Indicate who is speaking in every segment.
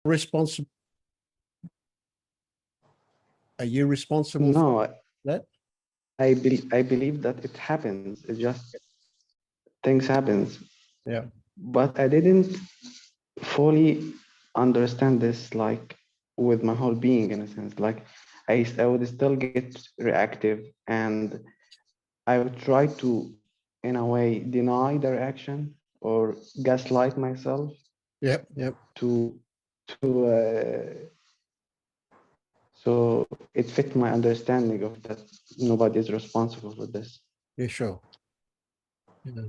Speaker 1: responsible? Are you responsible for
Speaker 2: No,
Speaker 1: that?
Speaker 2: I believe that it happens. It just things happens.
Speaker 1: Yeah.
Speaker 2: But I didn't fully understand this like with my whole being in a sense. Like I would still get reactive and I would try to, in a way, deny the reaction or gaslight myself
Speaker 1: Yep. Yep.
Speaker 2: to so it fit my understanding of that nobody is responsible for this.
Speaker 1: Yeah, sure. Yeah.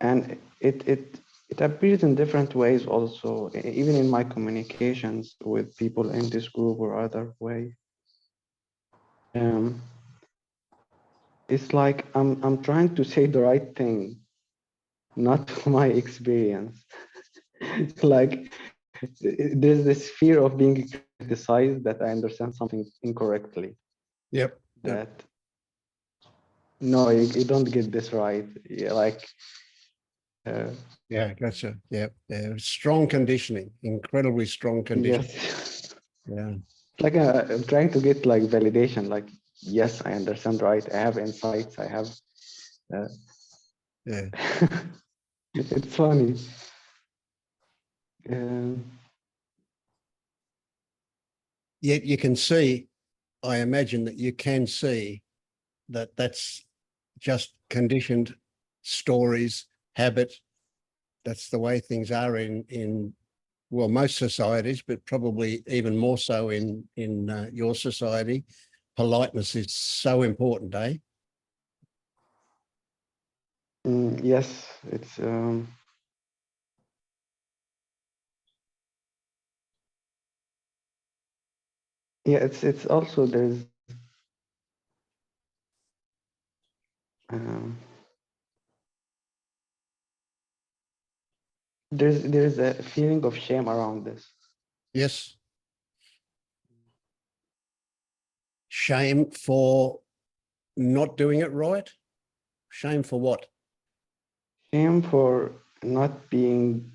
Speaker 2: And it appears in different ways also, even in my communications with people in this group or other way. Um, it's like I'm trying to say the right thing, not my experience. Like there's this fear of being criticized that I understand something incorrectly.
Speaker 1: Yep. Yep.
Speaker 2: That no, you don't get this right. Yeah, like
Speaker 1: Yeah, gotcha. Yeah. Yeah. Strong conditioning, incredibly strong conditioning.
Speaker 2: yes.
Speaker 1: Yeah.
Speaker 2: Like I'm trying to get like validation. Like yes, I understand right. I have insights. I have.
Speaker 1: Yeah.
Speaker 2: It's funny. Um,
Speaker 1: Yet you can see, I imagine that you can see that that's just conditioned stories, habit. That's the way things are in well, most societies, but probably even more so in your society. Politeness is so important, eh?
Speaker 2: yes, it's. Yeah, it's also um, there's a feeling of shame around this.
Speaker 1: Yes. Shame for not doing it right. Shame for what?
Speaker 2: Shame for not being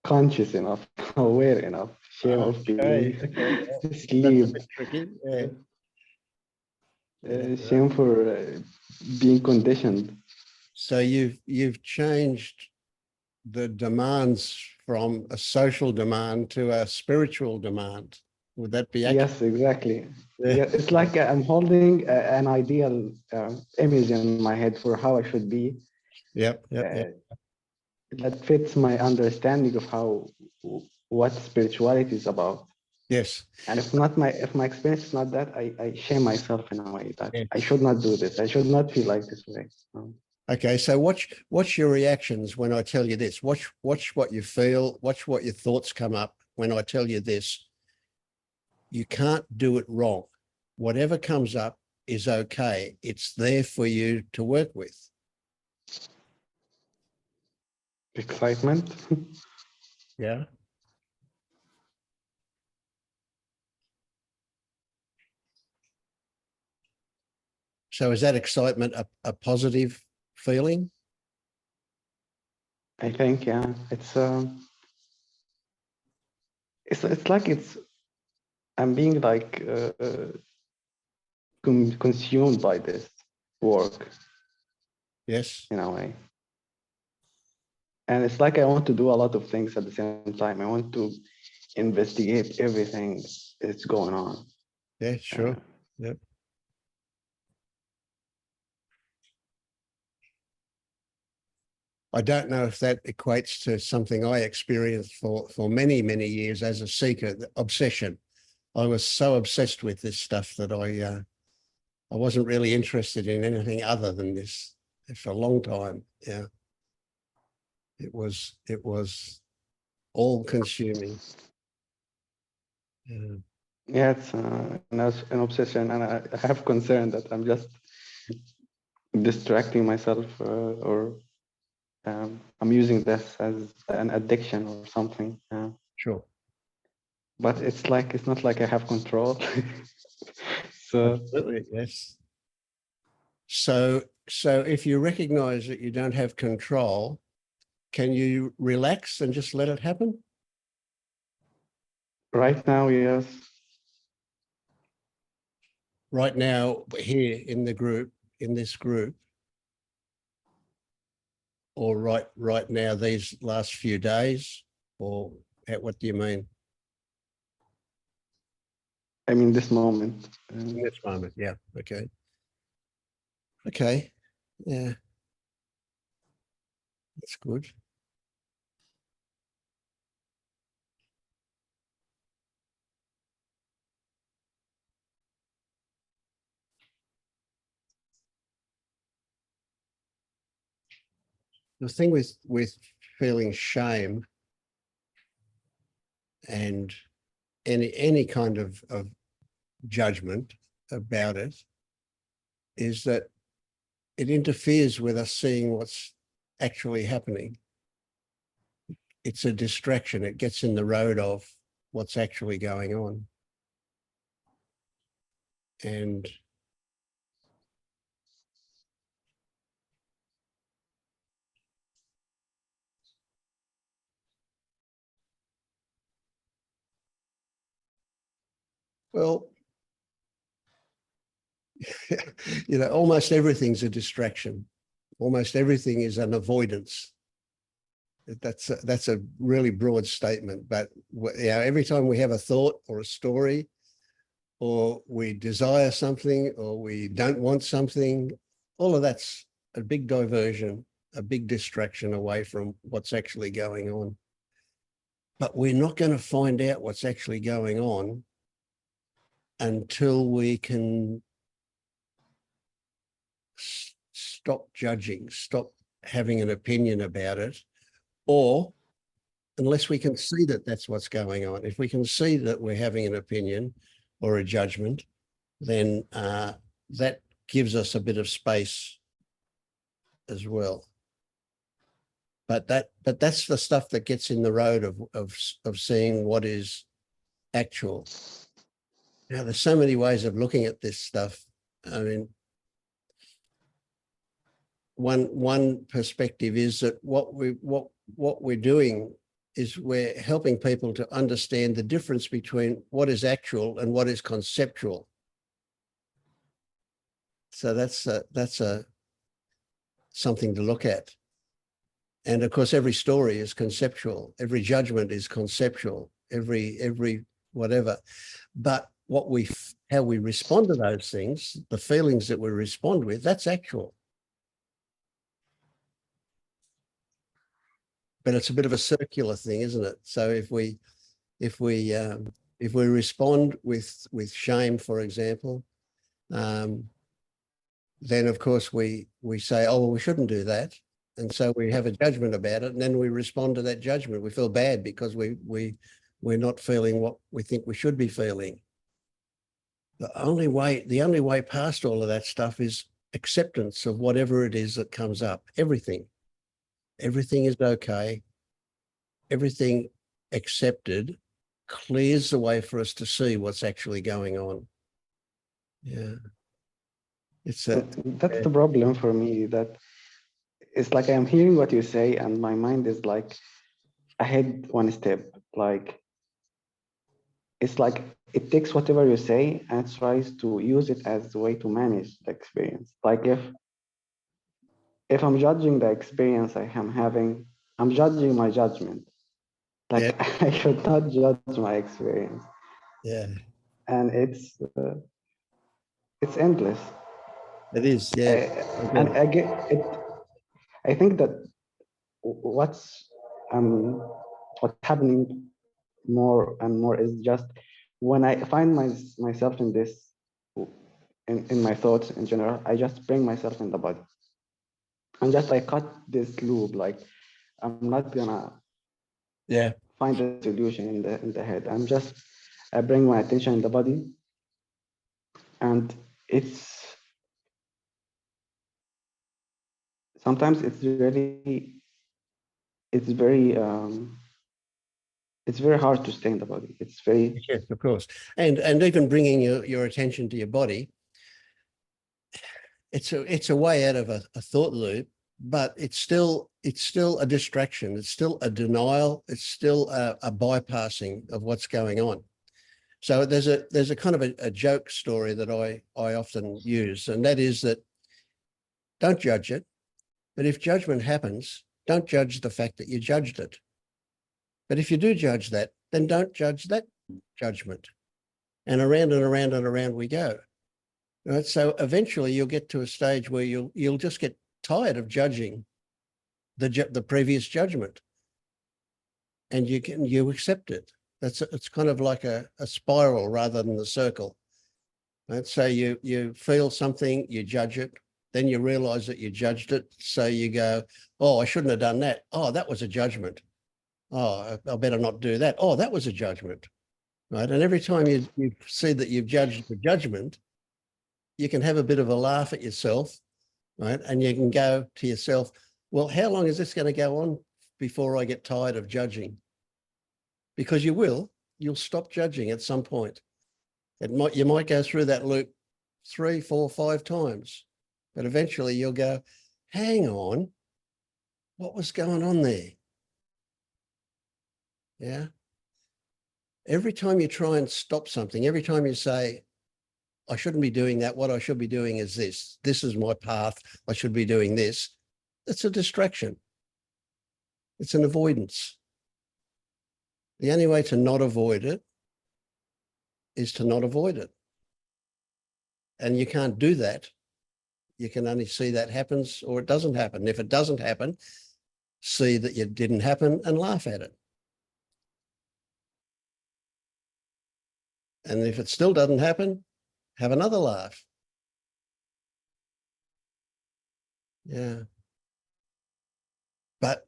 Speaker 2: conscious enough, aware enough. Shame of being
Speaker 1: Okay. Okay. That's a
Speaker 2: asleep.
Speaker 1: bit tricky. Yeah. Yeah.
Speaker 2: Shame for being conditioned.
Speaker 1: So you've changed the demands from a social demand to a spiritual demand. Would that be accurate?
Speaker 2: Yes, exactly.
Speaker 1: Yeah.
Speaker 2: Yeah, it's like I'm holding an ideal image in my head for how I should be
Speaker 1: Yep. Yep. Yep.
Speaker 2: uh, that fits my understanding of how what spirituality is about.
Speaker 1: Yes.
Speaker 2: And if my experience is not that, I shame myself in a way that
Speaker 1: Yeah.
Speaker 2: I should not do this. I should not feel like this way.
Speaker 1: Okay. So watch your reactions when I tell you this. Watch what you feel. Watch what your thoughts come up when I tell you this. You can't do it wrong. Whatever comes up is okay. It's there for you to work with.
Speaker 2: Excitement.
Speaker 1: Yeah. So is that excitement a positive feeling?
Speaker 2: I think, yeah, it's like I'm being like consumed by this work
Speaker 1: Yes.
Speaker 2: in a way. And it's like I want to do a lot of things at the same time. I want to investigate everything that's going on.
Speaker 1: Yeah, sure. Yep. I don't know if that equates to something I experienced for many, many years as a seeker, obsession. I was so obsessed with this stuff that I wasn't really interested in anything other than this for a long time. Yeah. It was all consuming. Yeah.
Speaker 2: Yeah, it's an obsession, and I have concern that I'm just distracting myself, or I'm using this as an addiction or something.
Speaker 1: Sure.
Speaker 2: But it's not like I have control. So
Speaker 1: Absolutely. Yes. So if you recognize that you don't have control, can you relax and just let it happen?
Speaker 2: Right now, yes.
Speaker 1: Right now, here in the group, in this group, or right now, these last few days, or what do you mean?
Speaker 2: I mean, this moment.
Speaker 1: In this moment, yeah. Okay. Okay. Yeah. That's good. The thing with feeling shame and any kind of judgment about it is that it interferes with us seeing what's actually happening. It's a distraction. It gets in the road of what's actually going on. And well, almost everything's a distraction. Almost everything is an avoidance. That's a really broad statement, but every time we have a thought or a story, or we desire something, or we don't want something, all of that's a big diversion, a big distraction away from what's actually going on. But we're not going to find out what's actually going on until we can stop judging, stop having an opinion about it, or unless we can see that that's what's going on. If we can see that we're having an opinion or a judgment, then that gives us a bit of space as well. But that's the stuff that gets in the road of seeing what is actual. Now, there's so many ways of looking at this stuff. I mean, one perspective is that what we're doing is we're helping people to understand the difference between what is actual and what is conceptual. So that's something to look at. And of course, every story is conceptual. Every judgment is conceptual. Every whatever. But how we respond to those things, the feelings that we respond with, that's actual. But it's a bit of a circular thing, isn't it? So if we respond with shame, for example, then of course we say, oh, well, we shouldn't do that. And so we have a judgment about it, and then we respond to that judgment. We feel bad because we're not feeling what we think we should be feeling. The only way past all of that stuff is acceptance of whatever it is that comes up. Everything is okay. Everything accepted clears the way for us to see what's actually going on. Yeah. That's
Speaker 2: the problem for me, that it's like I'm hearing what you say and my mind is like ahead one step. Like it's like it takes whatever you say and tries to use it as a way to manage the experience. Like if I'm judging the experience I am having, I'm judging my judgment. Like
Speaker 1: yeah.
Speaker 2: I should not judge my experience.
Speaker 1: Yeah.
Speaker 2: And it's endless.
Speaker 1: It is, yeah.
Speaker 2: And I get it. I think that what's happening more and more is just when I find myself in this, in my thoughts in general, I just bring myself in the body and just I cut this loop. Like I'm not gonna find a solution in the head. I bring my attention in the body, and sometimes it's very hard to stay in the body. It's very,
Speaker 1: yes, of course. And even bringing your attention to your body, it's a way out of a thought loop but it's still a distraction. It's still a denial. It's still a bypassing of what's going on. So there's a kind of a joke story that I often use, and that is that don't judge it, but if judgment happens, don't judge the fact that you judged it. But if you do judge that, then don't judge that judgment. And around and around and around we go. Right? So eventually you'll get to a stage where you'll just get tired of judging the previous judgment, and you accept it. It's kind of like a spiral rather than the circle. Right? So you feel something, you judge it, then you realize that you judged it. So you go, oh, I shouldn't have done that. Oh, that was a judgment. Oh, I better not do that. Oh, that was a judgment. Right. And every time you see that you've judged the judgment, you can have a bit of a laugh at yourself, right? And you can go to yourself, well, how long is this going to go on before I get tired of judging? Because you'll stop judging at some point. You might go through that loop 3, 4, 5 times, but eventually you'll go, hang on, what was going on there? Yeah. Every time you try and stop something, every time you say, I shouldn't be doing that, what I should be doing is this. This is my path. I should be doing this. It's a distraction. It's an avoidance. The only way to not avoid it is to not avoid it. And you can't do that. You can only see that happens or it doesn't happen. If it doesn't happen, see that it didn't happen and laugh at it. And if it still doesn't happen, have another laugh. Yeah. But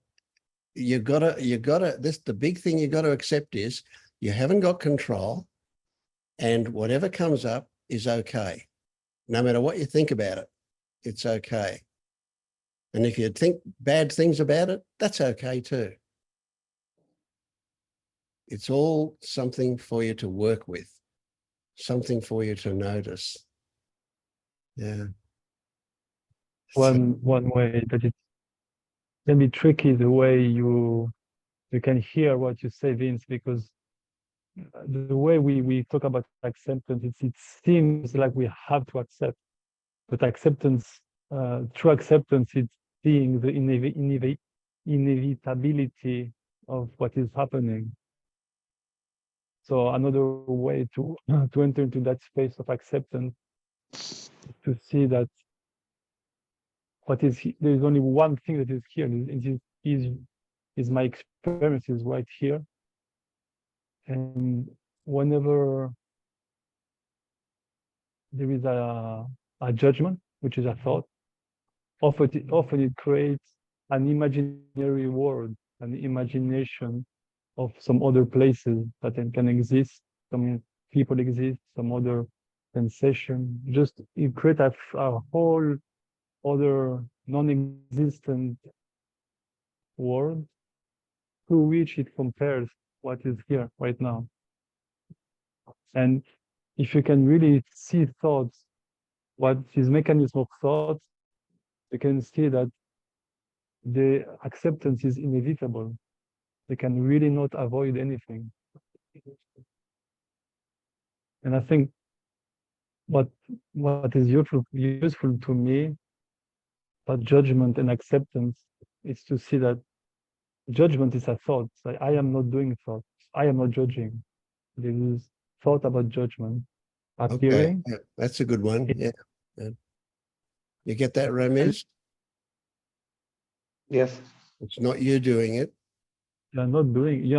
Speaker 1: you gotta, the big thing you gotta accept is you haven't got control, and whatever comes up is okay. No matter what you think about it, it's okay. And if you think bad things about it, that's okay too. It's all something for you to work with, something for you to notice. Yeah.
Speaker 3: One way that it can be tricky, the way you can hear what you say, Vince, because the way we talk about acceptance, it seems like we have to accept, but acceptance, true acceptance, it's seeing the inevitability of what is happening. So another way to enter into that space of acceptance, to see that there is only one thing that is here, is my experience is right here. And whenever there is a judgment, which is a thought, often it creates an imaginary world, an imagination of some other places that can exist, some people exist, some other sensation. Just it creates a whole other non-existent world to which it compares what is here right now. And if you can really see thoughts, what is mechanism of thoughts, you can see that the acceptance is inevitable. They can really not avoid anything. And I think what is useful to me about judgment and acceptance is to see that judgment is a thought. So I am not doing thoughts. I am not judging. There is thought about judgment appearing.
Speaker 1: Okay, yeah, that's a good one. Yeah. You get that, Ramesh?
Speaker 2: Yes.
Speaker 1: It's not you doing it.
Speaker 3: You are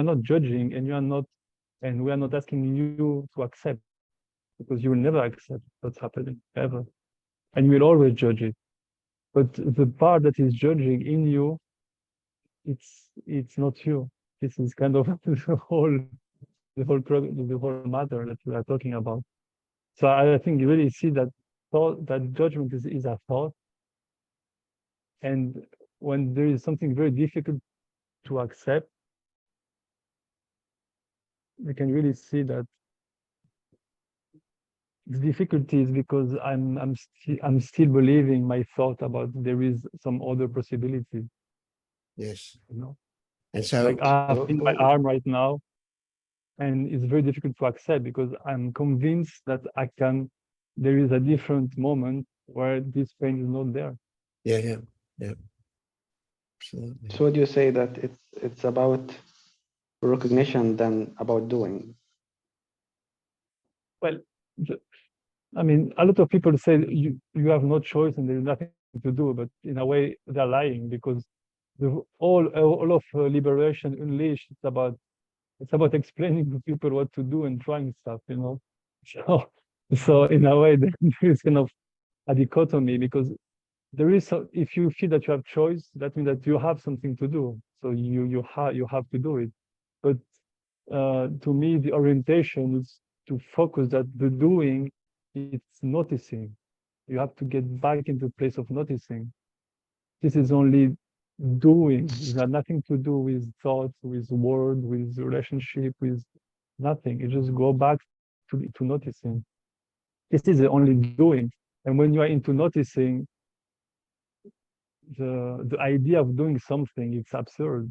Speaker 3: not judging, and we are not asking you to accept, because you will never accept what's happening, ever. And you will always judge it. But the part that is judging in you, it's not you. This is kind of the whole matter that we are talking about. So I think you really see that that judgment is a thought. And when there is something very difficult to accept, we can really see that the difficulty is because I'm still believing my thought about there is some other possibility,
Speaker 1: Yes.
Speaker 3: you know.
Speaker 1: And so,
Speaker 3: Like I have in my arm right now, and it's very difficult to accept because I'm convinced that there is a different moment where this pain is not there.
Speaker 1: yeah. Absolutely.
Speaker 2: So would you say that it's about recognition than about doing?
Speaker 3: Well, I mean, a lot of people say you have no choice and there's nothing to do, but in a way they're lying because all of Liberation Unleashed, it's about explaining to people what to do and trying stuff, you know. So in a way there is kind of a dichotomy because if you feel that you have choice, that means that you have something to do. So you have to do it. But to me, the orientation is to focus that the doing, it's noticing. You have to get back into place of noticing. This is only doing. It has nothing to do with thoughts, with word, with relationship, with nothing. You just go back to noticing. This is the only doing. And when you are into noticing, the idea of doing something, it's absurd.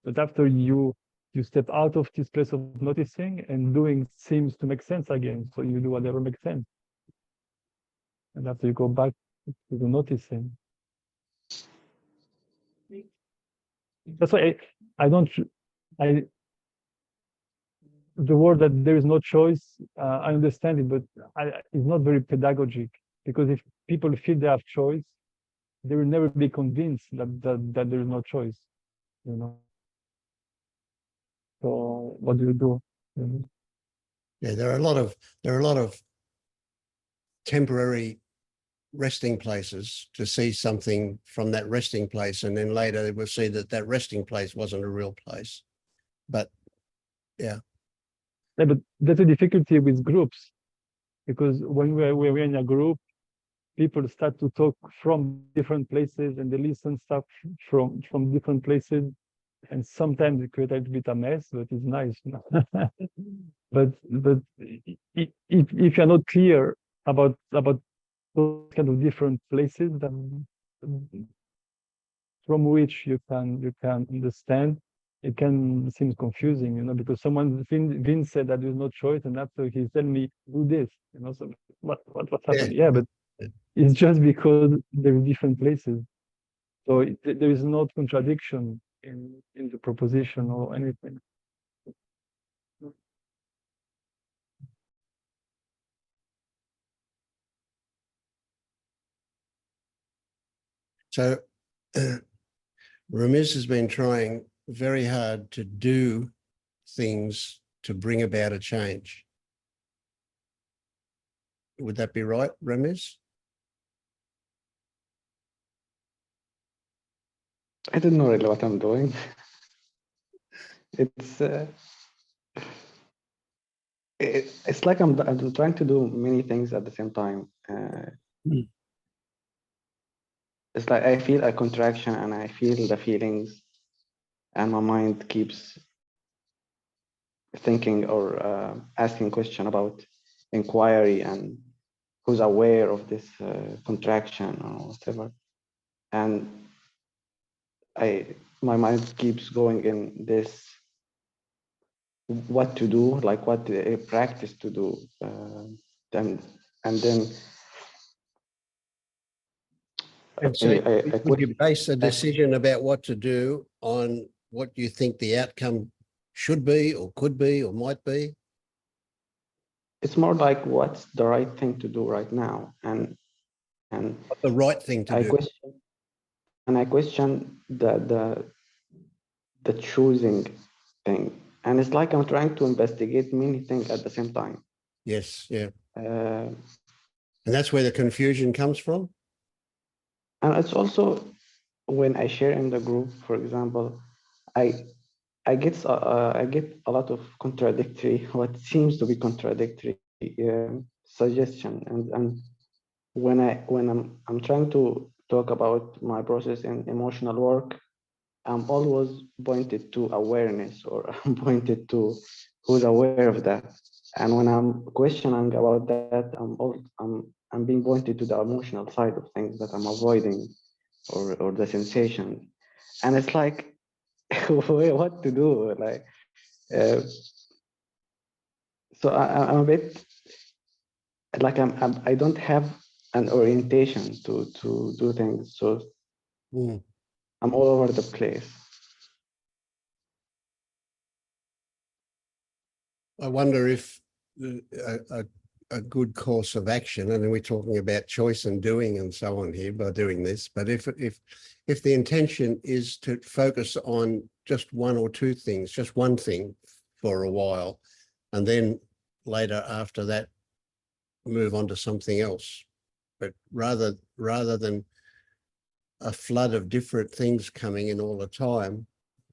Speaker 3: But after you step out of this place of noticing, and doing seems to make sense again. So you do whatever makes sense. And after you go back to the noticing. That's why the word that there is no choice, I understand it, but it's not very pedagogic, because if people feel they have choice, they will never be convinced that there is no choice, you know. So what do you do?
Speaker 1: Yeah, there are a lot of temporary resting places to see something from that resting place, and then later they will see that resting place wasn't a real place. But yeah,
Speaker 3: but that's a difficulty with groups, because when we're in a group, people start to talk from different places and they listen stuff from different places, and sometimes it creates a bit of mess, but it's nice, you know? but if you're not clear about those kind of different places then from which you can understand, it can seem confusing, you know, because Vin said that there's no choice, and after he's telling me do this, you know, so what's happening? Yeah, but it's just because there are different places. So there is no contradiction in the proposition or anything.
Speaker 1: so Ramiz has been trying very hard to do things to bring about a change. Would that be right, Ramiz?
Speaker 2: I don't know really what I'm doing. It's like I'm trying to do many things at the same time. It's like I feel a contraction and I feel the feelings, and my mind keeps thinking or asking question about inquiry and who's aware of this contraction or whatever. And my mind keeps going in this what to do, like what practice to do, and then
Speaker 1: And so would you base a decision about what to do on what you think the outcome should be or could be or might be?
Speaker 2: It's more like what's the right thing to do right now, and
Speaker 1: What the right thing to do.
Speaker 2: I question the choosing thing, and it's like I'm trying to investigate many things at the same time.
Speaker 1: Yes, yeah. And that's where the confusion comes from.
Speaker 2: And it's also when I share in the group, for example, I get a lot of contradictory, what seems to be contradictory suggestion, and when I'm trying to talk about my process in emotional work, I'm always pointed to awareness, or I'm pointed to who's aware of that. And when I'm questioning about that, I'm being pointed to the emotional side of things that I'm avoiding, or the sensation, and it's like, what to do? Like, uh, so I'm a bit like I don't have an orientation to do things, so
Speaker 1: Mm.
Speaker 2: I'm all over the place.
Speaker 1: I wonder if a good course of action, and we're talking about choice and doing and so on here by doing this, but if the intention is to focus on just one or two things, just one thing for a while, and then later after that move on to something else, but rather than a flood of different things coming in all the time,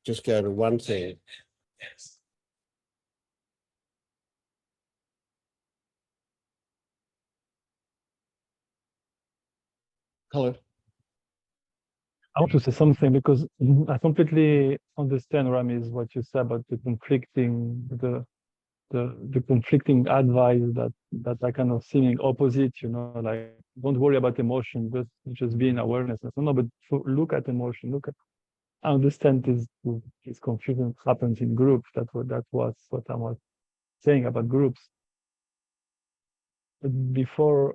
Speaker 1: just go to one thing. Hello.
Speaker 3: I want to say something because I completely understand, Ramiz, what you said about the conflicting advice that are kind of seeming opposite, like don't worry about emotion, just be in awareness. No, but look at emotion, I understand this confusion happens in groups. That was what I was saying about groups. But before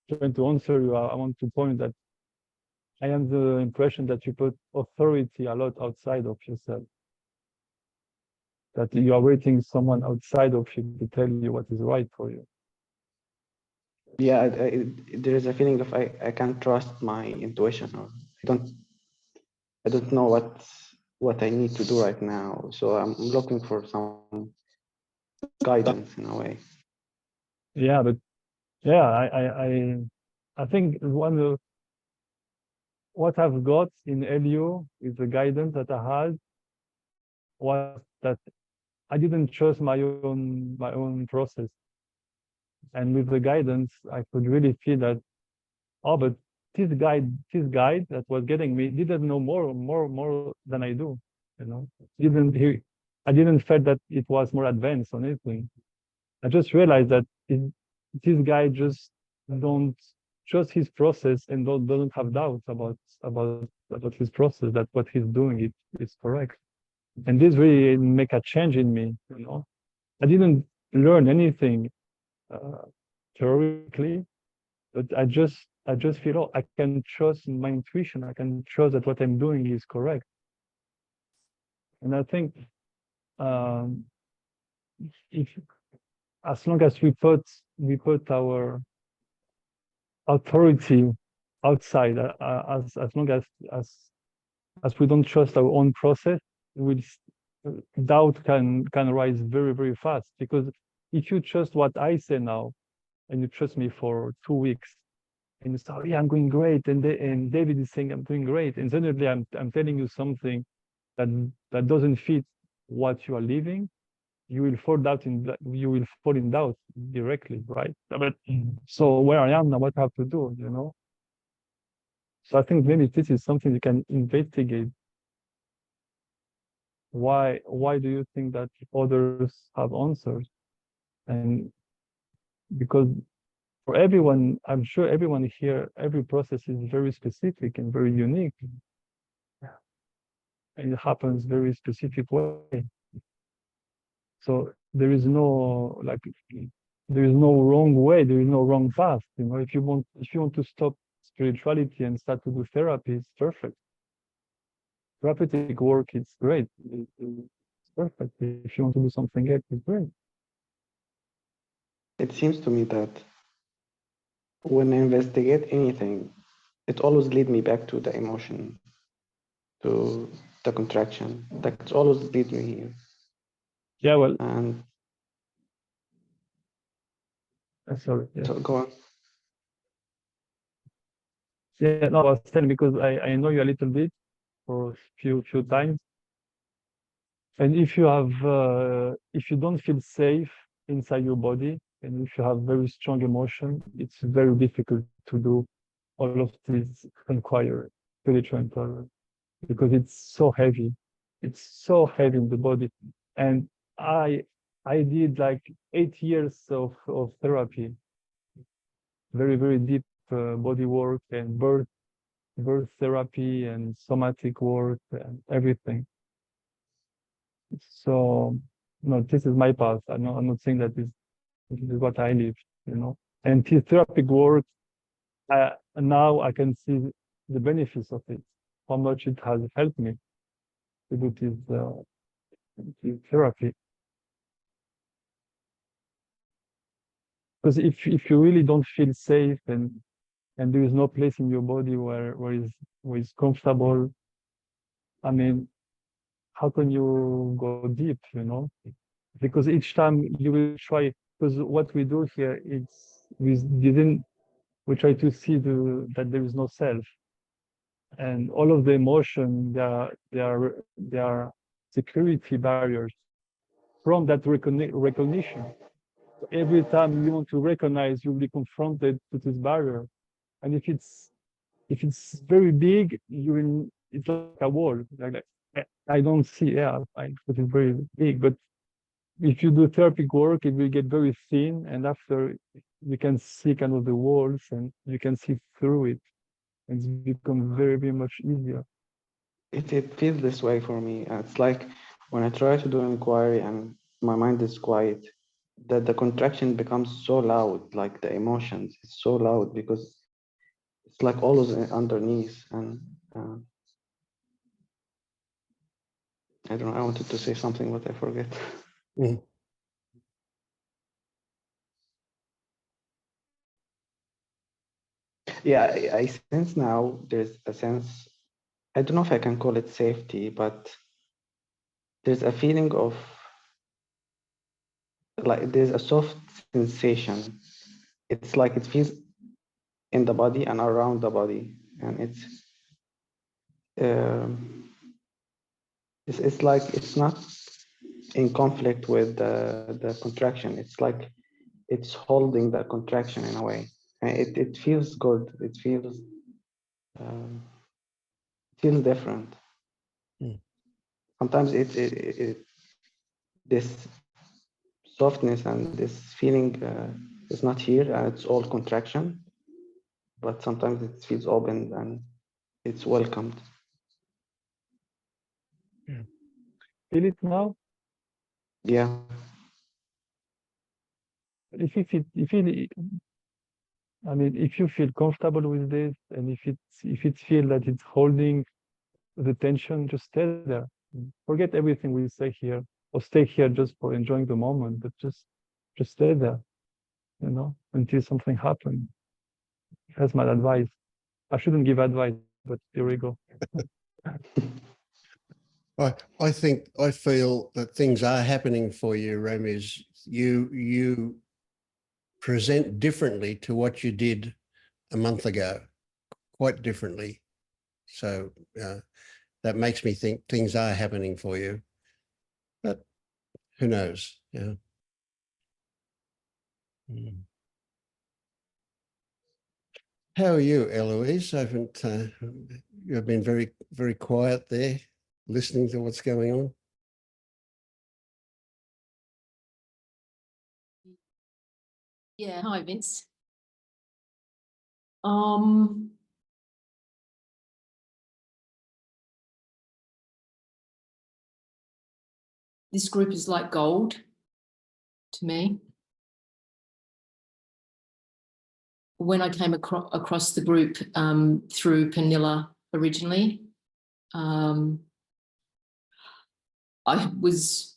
Speaker 3: trying to answer you, I want to point that I am the impression that you put authority a lot outside of yourself. That you are waiting someone outside of you to tell you what is right for you.
Speaker 2: Yeah, there is a feeling of I can't trust my intuition, or I don't know what I need to do right now. So I'm looking for some guidance in a way.
Speaker 3: Yeah, but yeah, I think what I've got in LU is the guidance that I had was that I didn't trust my own process. And with the guidance, I could really feel that, oh, but this guide that was getting me didn't know more than I do. Didn't he? I didn't feel that it was more advanced on anything. I just realized that this guy just don't trust his process and doesn't have doubts about his process, that what he's doing is correct. And this really make a change in me. I didn't learn anything uh, theoretically, but I just feel, oh, I can trust my intuition. I can trust that what I'm doing is correct. And I think um, if as long as we put our authority outside, as long as we don't trust our own process, doubt can rise very, very fast. Because if you trust what I say now, and you trust me for 2 weeks, and you say, oh, yeah, I'm going great, and David is saying I'm doing great, and suddenly I'm telling you something that doesn't fit what you are living, you will fall in doubt directly, right? But so where I am now, what I have to do? So I think maybe this is something you can investigate. Why do you think that others have answers? And because for everyone, I'm sure everyone here, every process is very specific and very unique. And it happens very specific way. So there is no wrong way, there is no wrong path. If you want to stop spirituality and start to do therapy, it's perfect. Therapeutic work is great. It's perfect. If you want to do something else, it's great.
Speaker 2: It seems to me that when I investigate anything, it always leads me back to the emotion, to the contraction. Like it always leads me here.
Speaker 3: Yeah, well,
Speaker 2: And
Speaker 3: sorry. Yeah.
Speaker 2: so go on.
Speaker 3: Yeah, no, I was telling because I know you a little bit for a few times. And if you don't feel safe inside your body, and if you have very strong emotion, it's very difficult to do all of these spiritual inquiry, because it's so heavy. It's so heavy in the body. And I I did like 8 years of therapy, very, very deep body work and birth therapy and somatic work and everything. So, no, this is my path. I'm not saying that this is what I live, you know. And this therapeutic work, now I can see the benefits of it, how much it has helped me to do this therapy. Because if you really don't feel safe and there is no place in your body where is comfortable, I mean, how can you go deep, you know? Because each time you will try, because what we do here is we try to see that there is no self, and all of the emotion, they are security barriers from that recognition. Every time you want to recognize, you'll be confronted to this barrier, and if it's very big, it's like a wall. Like I don't see, yeah, it is very big, but if you do therapeutic work, it will get very thin, and after you can see kind of the walls, and you can see through it, and it's become very, very much easier.
Speaker 2: It feels this way for me. It's like when I try to do an inquiry and my mind is quiet, that the contraction becomes so loud, like the emotions is so loud because it's like always underneath. And I don't know, I wanted to say something, but I forget.
Speaker 1: Mm.
Speaker 2: Yeah, I sense now there's a sense, I don't know if I can call it safety, but there's a feeling of like there's a soft sensation. It's like it feels in the body and around the body, and it's like it's not in conflict with the contraction. It's like it's holding the contraction in a way. And it feels good. It feels different.
Speaker 1: Mm.
Speaker 2: Sometimes this softness and this feeling is not here, and it's all contraction. But sometimes it feels open and it's welcomed.
Speaker 3: Feel it now?
Speaker 2: Yeah.
Speaker 3: If I mean, if you feel comfortable with this, and if it feels that it's holding the tension, just stay there. Forget everything we say here, or stay here just for enjoying the moment, but just stay there, you know, until something happens. That's my advice. I shouldn't give advice, but here we go.
Speaker 1: I think I feel that things are happening for you, Ramiz. You present differently to what you did a month ago, quite differently. So that makes me think things are happening for you, but who knows? Yeah. Mm. How are you, Eloise? You've been very, very quiet there, listening to what's going on.
Speaker 4: Yeah, hi Vince. This group is like gold to me. When I came across the group through Panilla originally, I was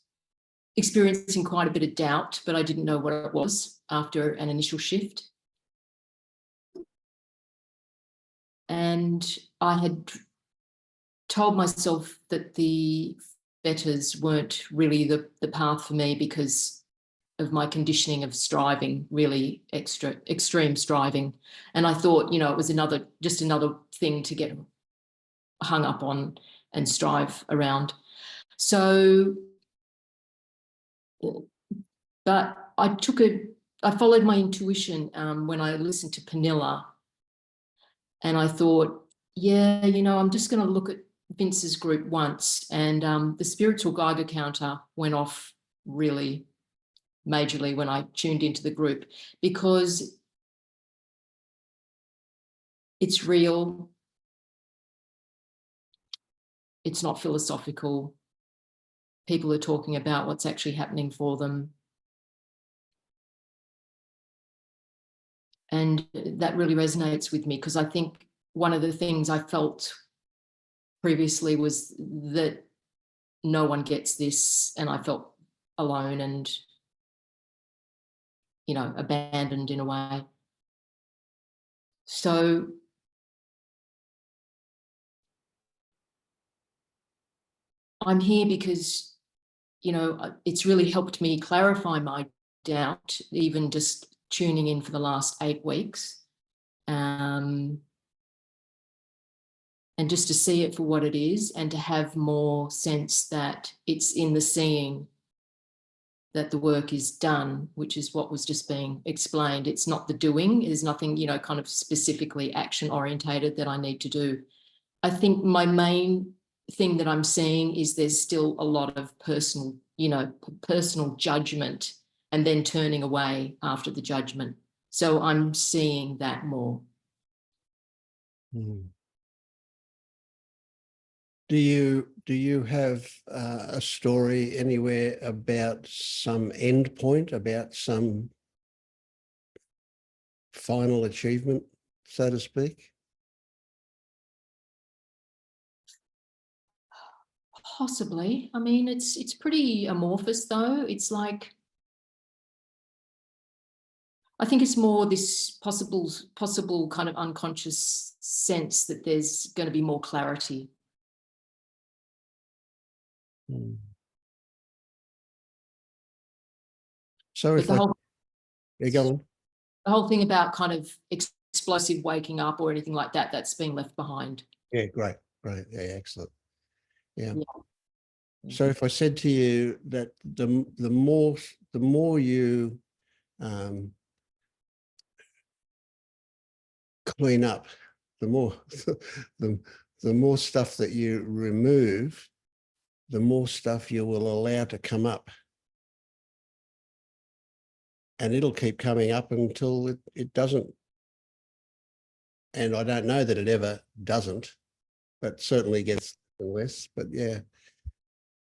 Speaker 4: experiencing quite a bit of doubt, but I didn't know what it was after an initial shift. And I had told myself that the fetters weren't really the path for me because of my conditioning of striving, really extreme striving. And I thought, you know, it was just another thing to get hung up on and strive around. So, but I followed my intuition when I listened to Panilla, and I thought, yeah, you know, I'm just going to look at Vince's group once, and the spiritual Geiger counter went off really majorly when I tuned into the group, because it's real. It's not philosophical. People are talking about what's actually happening for them. And that really resonates with me, because I think one of the things I felt previously was that no one gets this, and I felt alone and, you know, abandoned in a way. So I'm here because, you know, it's really helped me clarify my doubt, even just tuning in for the last 8 weeks. And just to see it for what it is, and to have more sense that it's in the seeing that the work is done, which is what was just being explained. It's not the doing. There's nothing, you know, kind of specifically action orientated that I need to do. I think my main thing that I'm seeing is there's still a lot of personal, you know, personal judgment, and then turning away after the judgment. So I'm seeing that more.
Speaker 1: Do you have a story anywhere about some end point, about some final achievement, so to speak?
Speaker 4: Possibly. I mean, it's pretty amorphous though. It's like, I think it's more this possible kind of unconscious sense that there's going to be more clarity.
Speaker 1: So
Speaker 4: But
Speaker 1: if I, yeah, go on.
Speaker 4: the whole thing about kind of explosive waking up or anything like that, that's being left behind.
Speaker 1: Yeah, great. Yeah, excellent. Yeah.
Speaker 4: Yeah.
Speaker 1: So if I said to you that the more you clean up, the more the more stuff that you remove, the more stuff you will allow to come up. And it'll keep coming up until it doesn't. And I don't know that it ever doesn't, but certainly gets less. But yeah.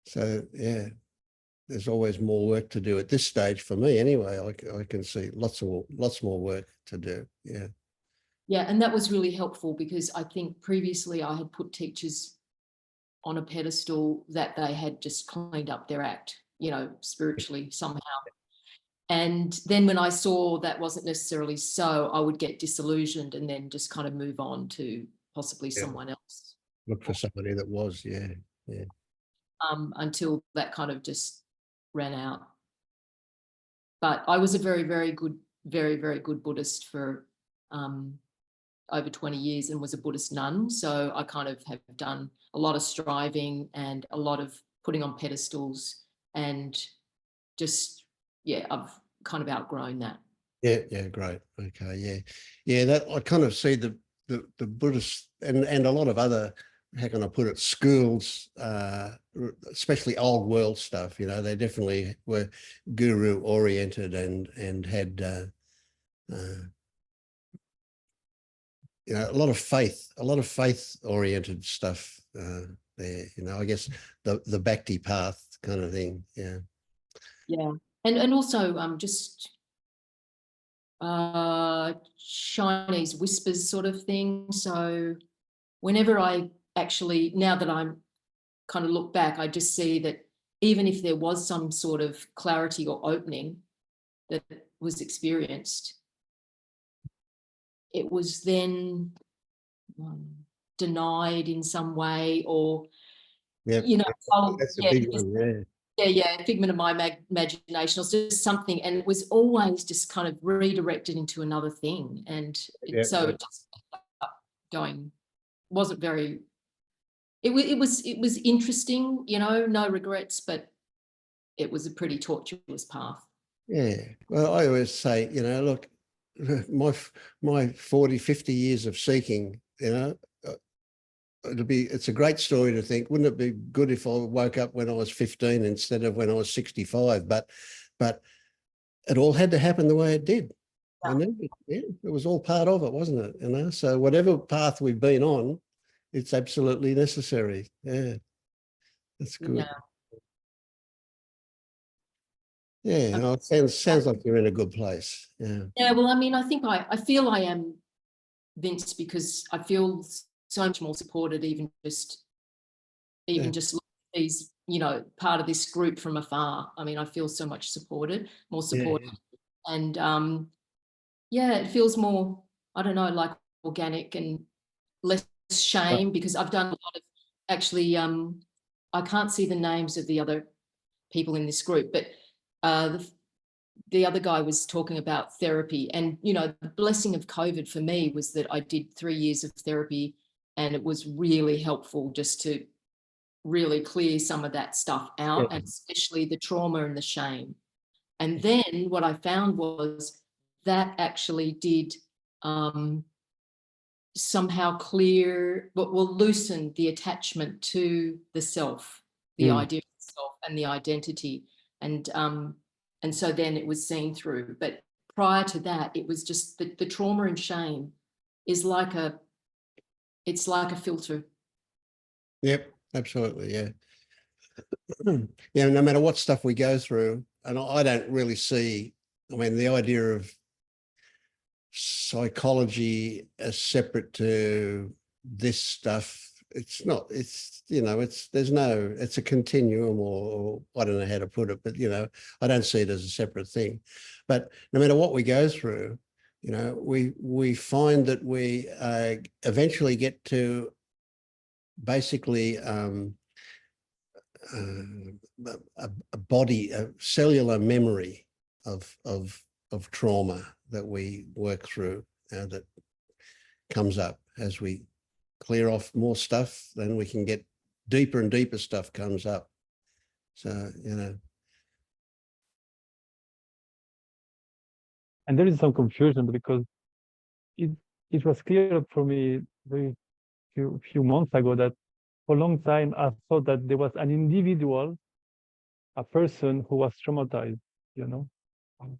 Speaker 1: So yeah, there's always more work to do at this stage for me anyway. I can see lots more work to do. Yeah.
Speaker 4: Yeah, and that was really helpful, because I think previously I had put teachers on a pedestal that they had just cleaned up their act, you know, spiritually somehow. And then when I saw that wasn't necessarily so, I would get disillusioned and then just kind of move on to possibly someone else.
Speaker 1: Look for somebody that was, yeah.
Speaker 4: Until that kind of just ran out. But I was a very, very good Buddhist for over 20 years, and was a Buddhist nun. So I kind of have done a lot of striving and a lot of putting on pedestals, and just, yeah, I've kind of outgrown that.
Speaker 1: Yeah, great. Okay, yeah. That I kind of see the Buddhist and a lot of other, how can I put it, schools, especially old world stuff. You know, they definitely were guru oriented and had you know, a lot of faith oriented stuff there. You know, I guess the Bhakti path kind of thing. Yeah.
Speaker 4: Yeah, and also just Chinese whispers sort of thing. So whenever I actually, now that I'm kind of look back, I just see that even if there was some sort of clarity or opening that was experienced, it was then denied in some way, or, you know,
Speaker 1: that's a big one.
Speaker 4: Yeah, figment of my imagination. It was just something, and it was always just kind of redirected into another thing. And so it just going, wasn't very, it was interesting, you know, no regrets, but it was a pretty tortuous path.
Speaker 1: Yeah. Well, I always say, you know, look, my 40, 50 years of seeking, you know, it's a great story to think, wouldn't it be good if I woke up when I was 15 instead of when I was 65? But it all had to happen the way it did.
Speaker 4: Yeah.
Speaker 1: I knew it was all part of it, wasn't it? You know, so whatever path we've been on, it's absolutely necessary. Yeah, that's good.
Speaker 4: Yeah.
Speaker 1: Yeah, no, it sounds like you're in a good place. Yeah.
Speaker 4: Yeah, well, I mean, I think I feel I am, Vince, because I feel so much more supported, even just looking at these, you know, part of this group from afar. I mean, I feel so much supported, more supported.
Speaker 1: Yeah.
Speaker 4: And yeah, it feels more, I don't know, like organic and less shame, because I've done a lot of, actually, I can't see the names of the other people in this group, but the other guy was talking about therapy. And, you know, the blessing of COVID for me was that I did 3 years of therapy, and it was really helpful just to really clear some of that stuff out, and especially the trauma and the shame. And then what I found was that actually did somehow clear, but will loosen the attachment to the self, the idea of the self and the identity. And so then it was seen through. But prior to that, it was just the trauma and shame is like it's like a filter.
Speaker 1: Yep, absolutely. Yeah. Yeah, no matter what stuff we go through, and I don't really see, I mean, the idea of psychology as separate to this stuff, it's not, it's, you know, it's a continuum, or I don't know how to put it, but, you know, I don't see it as a separate thing. But no matter what we go through, you know, we find that we eventually get to basically a body, a cellular memory of trauma that we work through, that comes up as we clear off more stuff. Then we can get deeper and deeper stuff comes up. So, you know.
Speaker 3: And there is some confusion because it was clear for me very few months ago that for a long time I thought that there was an individual, a person who was traumatized, you know.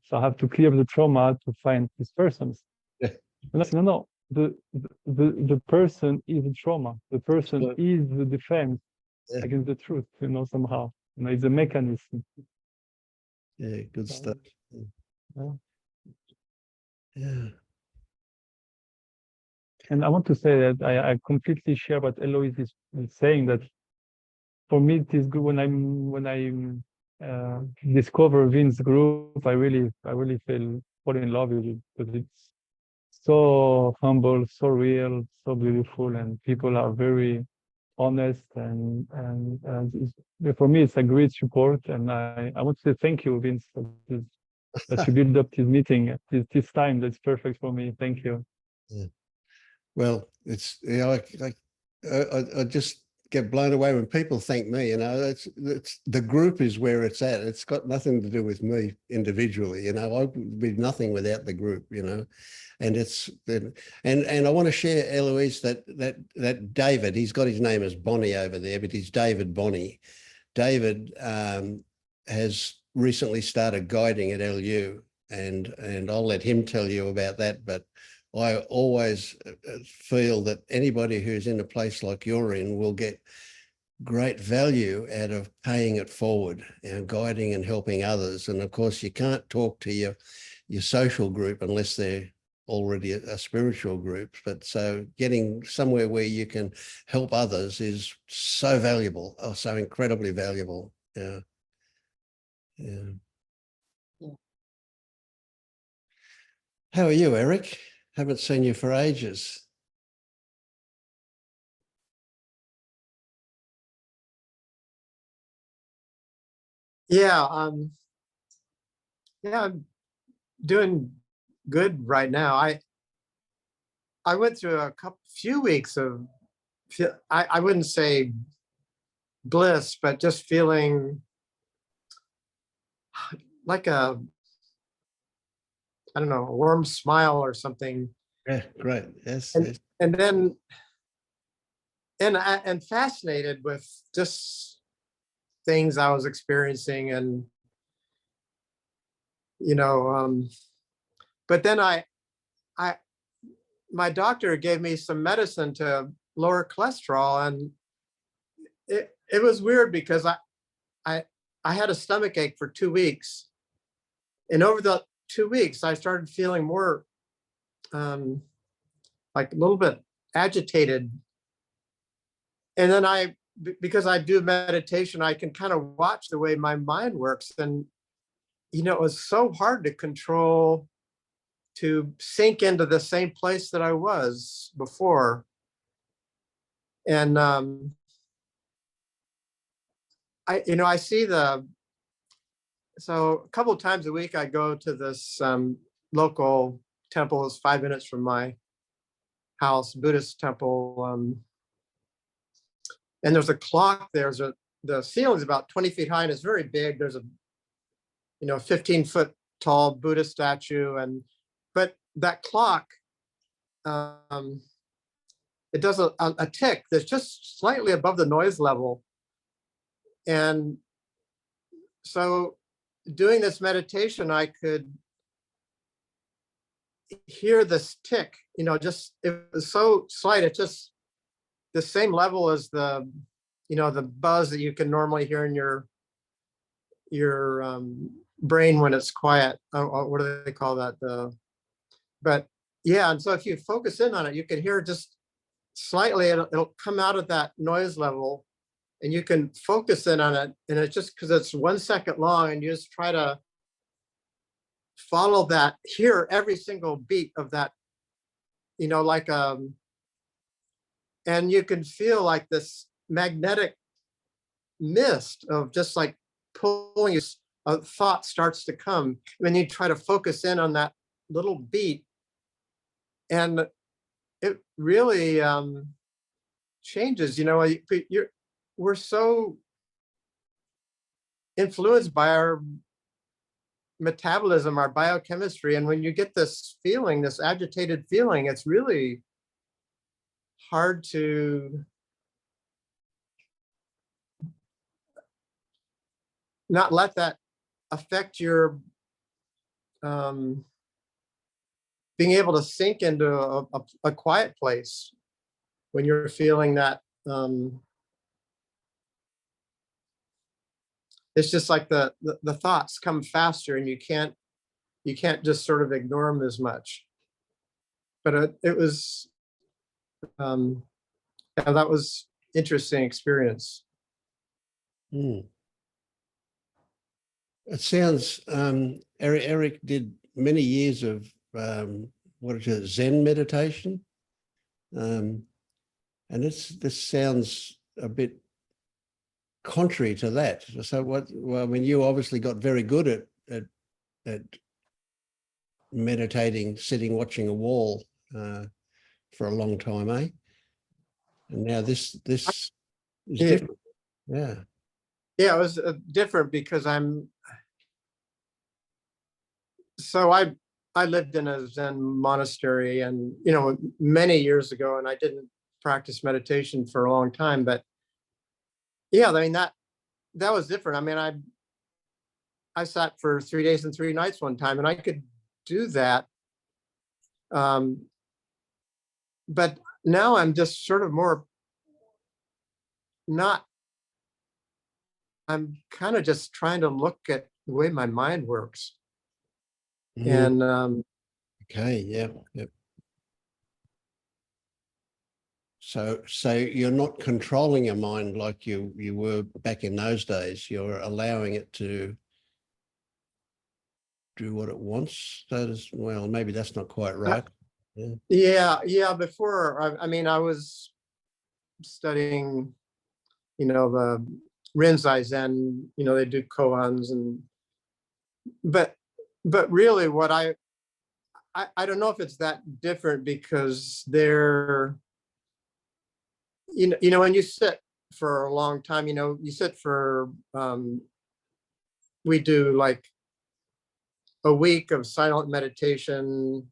Speaker 3: So I have to clear the trauma to find this person.
Speaker 1: Yeah.
Speaker 3: No. The person is the trauma. The person is the defense against the truth, you know, somehow. You know, it's a mechanism.
Speaker 1: Yeah, good stuff.
Speaker 3: Yeah.
Speaker 1: Yeah.
Speaker 3: And I want to say that I completely share what Eloise is saying, that for me it is good when I discover Vince's group, I really fall in love with it, because it's so humble, so real, so beautiful, and people are very honest, and for me it's a great support. And I want to say thank you, Vince, that you build up this meeting this time. That's perfect for me. Thank you.
Speaker 1: Yeah. Well, it's, you know, I just get blown away when people thank me. You know, it's the group is where it's at. It's got nothing to do with me individually. You know, I would be nothing without the group. You know, and and I want to share, Eloise, that David. He's got his name as Bonnie over there, but he's David Bonnie. David has recently started guiding at LU, and I'll let him tell you about that. But I always feel that anybody who's in a place like you're in will get great value out of paying it forward and guiding and helping others. And of course, you can't talk to your social group unless they're already a spiritual group. But so getting somewhere where you can help others is so valuable, so incredibly valuable. Yeah. Yeah. How are you, Eric? Haven't seen you for ages.
Speaker 5: Yeah, I'm doing good right now. I went through a few weeks of, I wouldn't say bliss, but just feeling like a, I don't know, a warm smile or something.
Speaker 1: Yeah, great. Yes.
Speaker 5: And,
Speaker 1: yes.
Speaker 5: and then, and fascinated with just things I was experiencing, and you know, but then my doctor gave me some medicine to lower cholesterol, and it was weird because I had a stomach ache for 2 weeks, and over the 2 weeks I started feeling more like a little bit agitated, and then because I do meditation, I can kind of watch the way my mind works, and you know, it was so hard to control, to sink into the same place that I was before. And I see so a couple of times a week I go to this local temple. It's 5 minutes from my house, Buddhist temple. And there's a clock there. The ceiling's about 20 feet high and it's very big. There's a 15-foot tall Buddha statue, but that clock, it does a tick that's just slightly above the noise level. And so doing this meditation, I could hear this tick, just, it was so slight. It's just the same level as the buzz that you can normally hear in your brain when it's quiet. What do they call that? But yeah, and so if you focus in on it, you can hear just slightly, it'll come out of that noise level, and you can focus in on it. And it's just because it's 1 second long, and you just try to follow that, hear every single beat of that, like and you can feel like this magnetic mist of just like pulling you. A thought starts to come when you try to focus in on that little beat, and it really changes. We're so influenced by our metabolism, our biochemistry, and when you get this feeling, this agitated feeling, it's really hard to not let that affect your being able to sink into a quiet place when you're feeling that. It's just like the thoughts come faster, and you can't just sort of ignore them as much. But it was that was interesting experience.
Speaker 1: It sounds, Eric did many years of what is it, Zen meditation, and this sounds a bit contrary to that. So well, I mean, you obviously got very good at meditating, sitting, watching a wall for a long time, eh? And now this is different. Yeah.
Speaker 5: Yeah, it was different because I lived in a Zen monastery, and many years ago, and I didn't practice meditation for a long time. But yeah, I mean that was different. I mean, I sat for 3 days and 3 nights one time, and I could do that. But now I'm just sort of more not. I'm kind of just trying to look at the way my mind works. And
Speaker 1: okay, yeah, yep. So you're not controlling your mind like you were back in those days. You're allowing it to do what it wants. Well, maybe that's not quite right.
Speaker 5: Yeah. Before, I mean, I was studying, the Rinzai Zen. They do koans, but really, what I don't know if it's that different, because they're, when you sit for a long time, you sit for, we do like a week of silent meditation.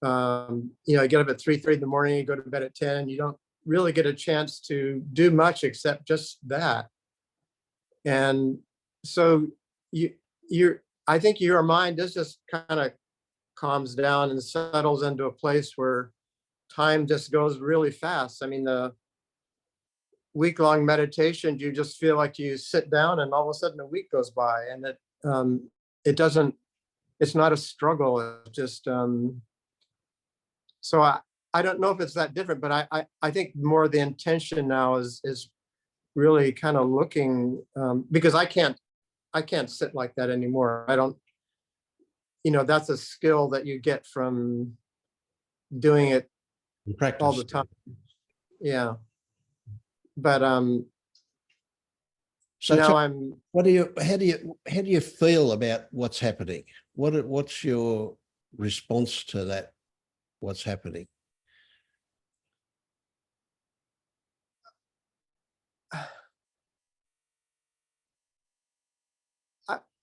Speaker 5: You get up at 3:30 in the morning, you go to bed at 10. You don't really get a chance to do much except just that. And so I think your mind is just kind of calms down and settles into a place where time just goes really fast. I mean, the week-long meditation, you just feel like you sit down and all of a sudden a week goes by, and it doesn't, it's not a struggle. It's just, so I don't know if it's that different, but I think more the intention now is really kind of looking, because I can't sit like that anymore. I don't, that's a skill that you get from doing it
Speaker 1: In practice.
Speaker 5: all the time. Yeah. But
Speaker 1: So
Speaker 5: now
Speaker 1: tell-
Speaker 5: I'm,
Speaker 1: how do you feel about what's happening? What's your response to that? What's happening?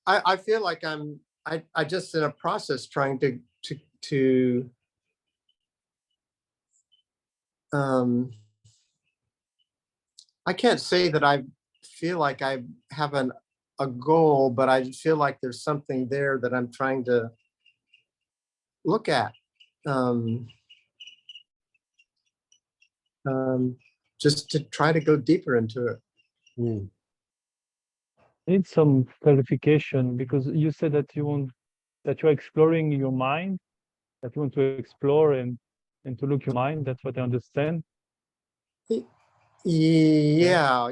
Speaker 5: I feel like I just in a process trying to I can't say that I feel like I have a goal, but I feel like there's something there that I'm trying to look at. Just to try to go deeper into it.
Speaker 1: Mm.
Speaker 3: I need some clarification, because you said that you're exploring your mind, that you want to explore and to look your mind. That's what I understand.
Speaker 5: Yeah,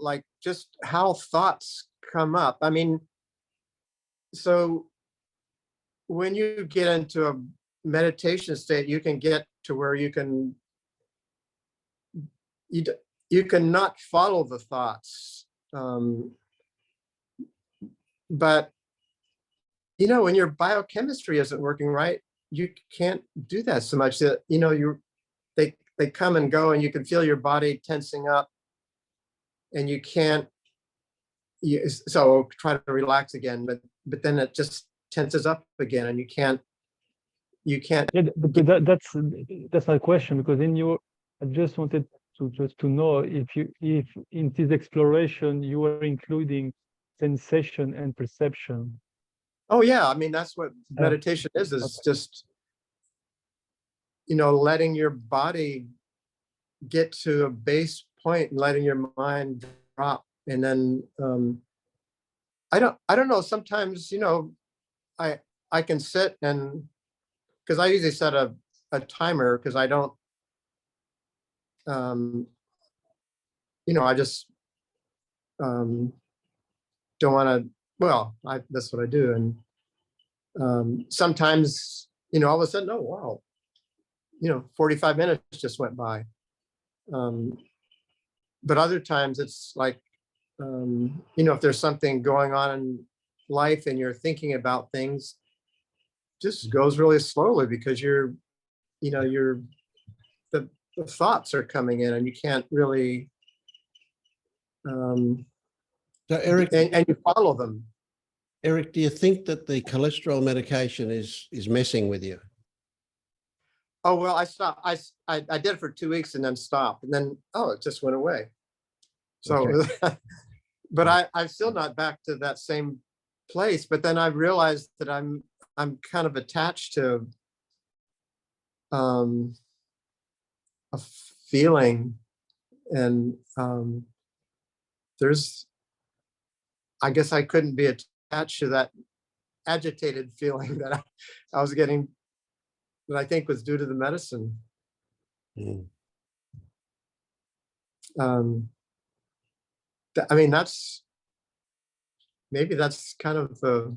Speaker 5: like just how thoughts come up. I mean, so when you get into a meditation state, you can get to where you can not follow the thoughts, but when your biochemistry isn't working right, you can't do that so much. That they come and go, and you can feel your body tensing up, and you can't. So try to relax again, but then it just tenses up again, and you can't.
Speaker 3: Yeah, but that's my question, because I just wanted to know if in this exploration you were including sensation and perception.
Speaker 5: Oh yeah, I mean that's what meditation is
Speaker 3: okay.
Speaker 5: just letting your body get to a base point and letting your mind drop, and then I don't know, sometimes I can sit, and because I usually set a timer, because I don't I just don't want to, well, that's what I do. And sometimes all of a sudden, oh wow, 45 minutes just went by. But other times it's like, if there's something going on in life and you're thinking about things, just goes really slowly, because the thoughts are coming in, and you can't really,
Speaker 1: So Eric,
Speaker 5: and you follow them.
Speaker 1: Eric, do you think that the cholesterol medication is messing with you?
Speaker 5: Oh, well, I stopped. I did it for 2 weeks and then stopped, and then, it just went away. So,
Speaker 1: Okay.
Speaker 5: but I'm still not back to that same place. But then I realized that I'm kind of attached to a feeling, and I guess I couldn't be attached to that agitated feeling that I was getting, that I think was due to the medicine.
Speaker 1: Mm.
Speaker 5: I mean, maybe that's kind of the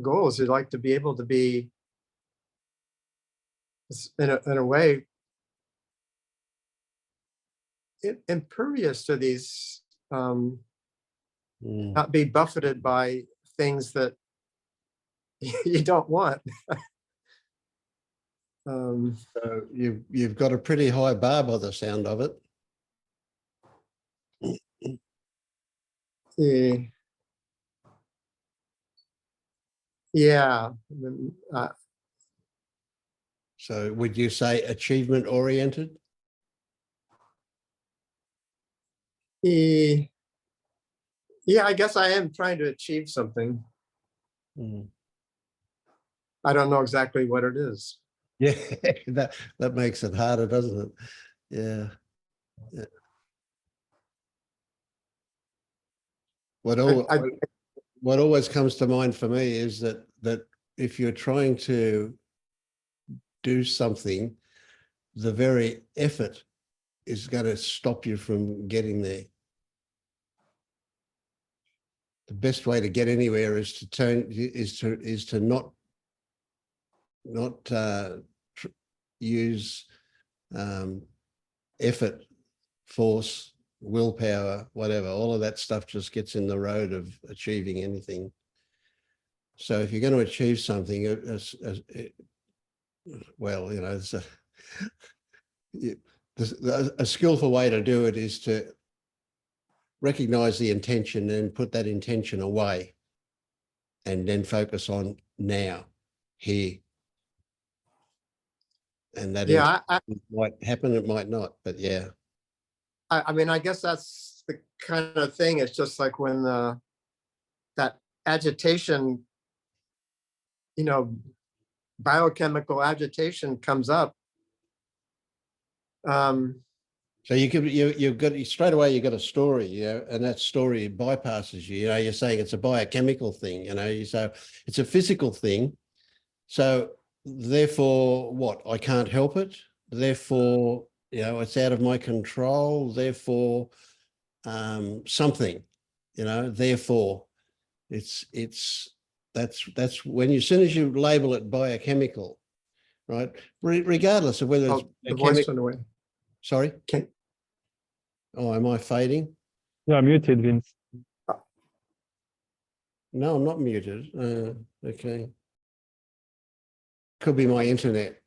Speaker 5: goal, is you'd like to be able to be, in a way, impervious to these, not be buffeted by things that you don't want.
Speaker 1: So you've got a pretty high bar by the sound of it.
Speaker 5: Yeah.
Speaker 1: So would you say achievement oriented?
Speaker 5: Yeah, I guess I am trying to achieve something.
Speaker 1: Mm.
Speaker 5: I don't know exactly what it is.
Speaker 1: Yeah, that makes it harder, doesn't it? Yeah. Yeah.
Speaker 5: I-
Speaker 1: What always comes to mind for me is that if you're trying to do something, the very effort is going to stop you from getting there. The best way to get anywhere is to not use effort, force, willpower, whatever. All of that stuff just gets in the road of achieving anything. So if you're going to achieve something, well, you know, a skillful way to do it is to recognize the intention and put that intention away, and then focus on now, here. And that
Speaker 5: Yeah,
Speaker 1: might happen, it might not, but yeah.
Speaker 5: I mean, I guess that's the kind of thing. It's just like when that agitation, you know, biochemical agitation comes up.
Speaker 1: So you've got straight away, you've got a story, you know, and that story bypasses you. You know, you're saying it's a biochemical thing, you know, so it's a physical thing. So therefore, what? I can't help it. Therefore, you know, it's out of my control. Therefore, something, you know, therefore that's when as soon as you label it biochemical, right? Regardless of whether it's
Speaker 5: the voice went away.
Speaker 1: Sorry?
Speaker 5: Okay.
Speaker 1: Oh, am I fading?
Speaker 3: You are muted, Vince.
Speaker 1: No, I'm not muted. Okay. Could be my internet.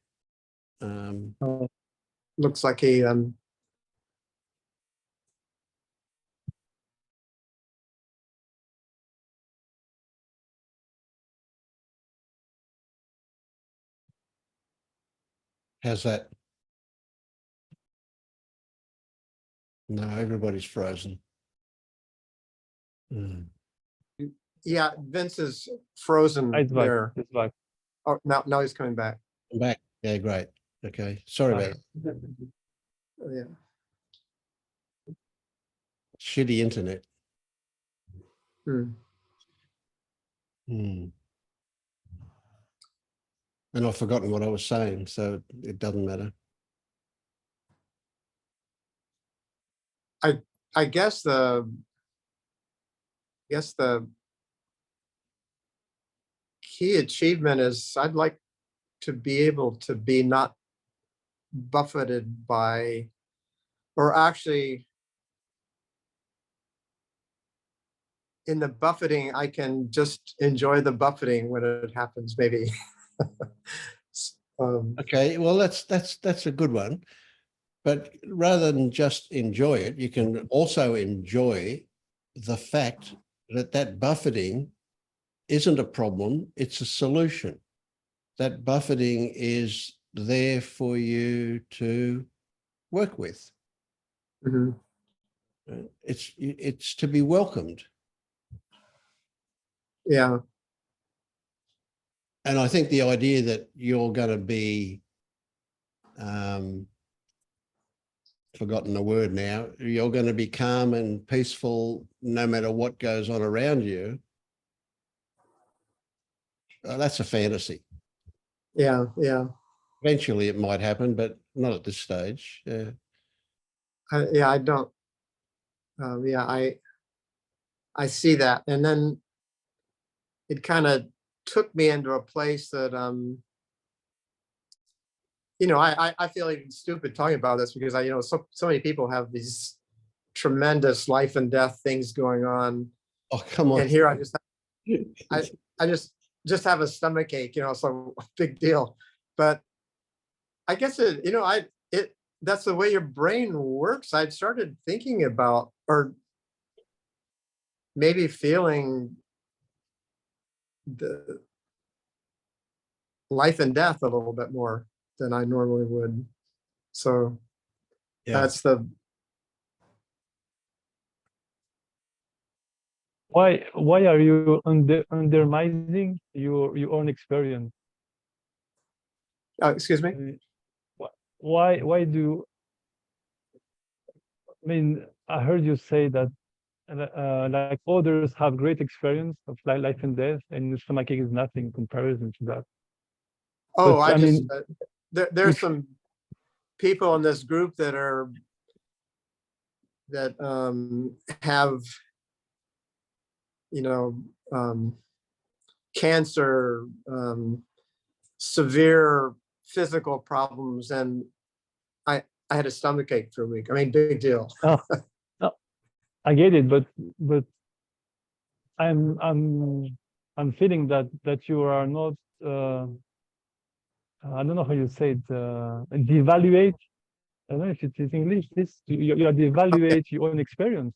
Speaker 5: Looks like he
Speaker 1: How's that? No, everybody's frozen.
Speaker 5: yeah, Vince is frozen
Speaker 3: It's back.
Speaker 5: there.
Speaker 3: It's back.
Speaker 5: Oh, now he's coming back.
Speaker 1: I'm back. Yeah, great. Okay. Sorry about that.
Speaker 5: Yeah.
Speaker 1: Shitty internet.
Speaker 5: Hmm.
Speaker 1: And I've forgotten what I was saying, so it doesn't matter.
Speaker 5: I guess the key achievement is I'd like to be able to be not buffeted by, or actually in the buffeting, I can just enjoy the buffeting when it happens, maybe.
Speaker 1: Okay, well, that's a good one. But rather than just enjoy it, you can also enjoy the fact that that buffeting isn't a problem, it's a solution. That buffeting is there for you to work with.
Speaker 5: Mhm.
Speaker 1: It's to be welcomed.
Speaker 5: Yeah.
Speaker 1: And I think the idea that you're going to be, forgotten the word now, you're going to be calm and peaceful no matter what goes on around you, that's a fantasy.
Speaker 5: Yeah. Yeah.
Speaker 1: Eventually it might happen, but not at this stage. Yeah.
Speaker 5: I don't. Yeah, I see that, and then it kind of took me into a place that you know, I feel even stupid talking about this because you know, so many people have these tremendous life and death things going on,
Speaker 1: Oh, come on.
Speaker 5: and here I just have a stomach ache, you know, so big deal, but I guess it, you know, that's the way your brain works. I'd started thinking about, or maybe feeling the life and death a little bit more than I normally would. So
Speaker 1: Yeah.
Speaker 5: that's the,
Speaker 3: Why are you undermining your own experience?
Speaker 5: Excuse me?
Speaker 3: Why do, I mean, I heard you say that like others have great experience of life and death, and stomachache is nothing in comparison to that.
Speaker 5: Oh,
Speaker 3: But,
Speaker 5: I just,
Speaker 3: mean,
Speaker 5: there's
Speaker 3: if-
Speaker 5: some people in this group that have, you know, cancer, severe physical problems, and I had a stomach ache for a week. I mean, big deal.
Speaker 3: oh, no, I get it, but I'm feeling that you are not. I don't know how you say it. Devaluate. I don't know if it is English. You are devaluate your own experience,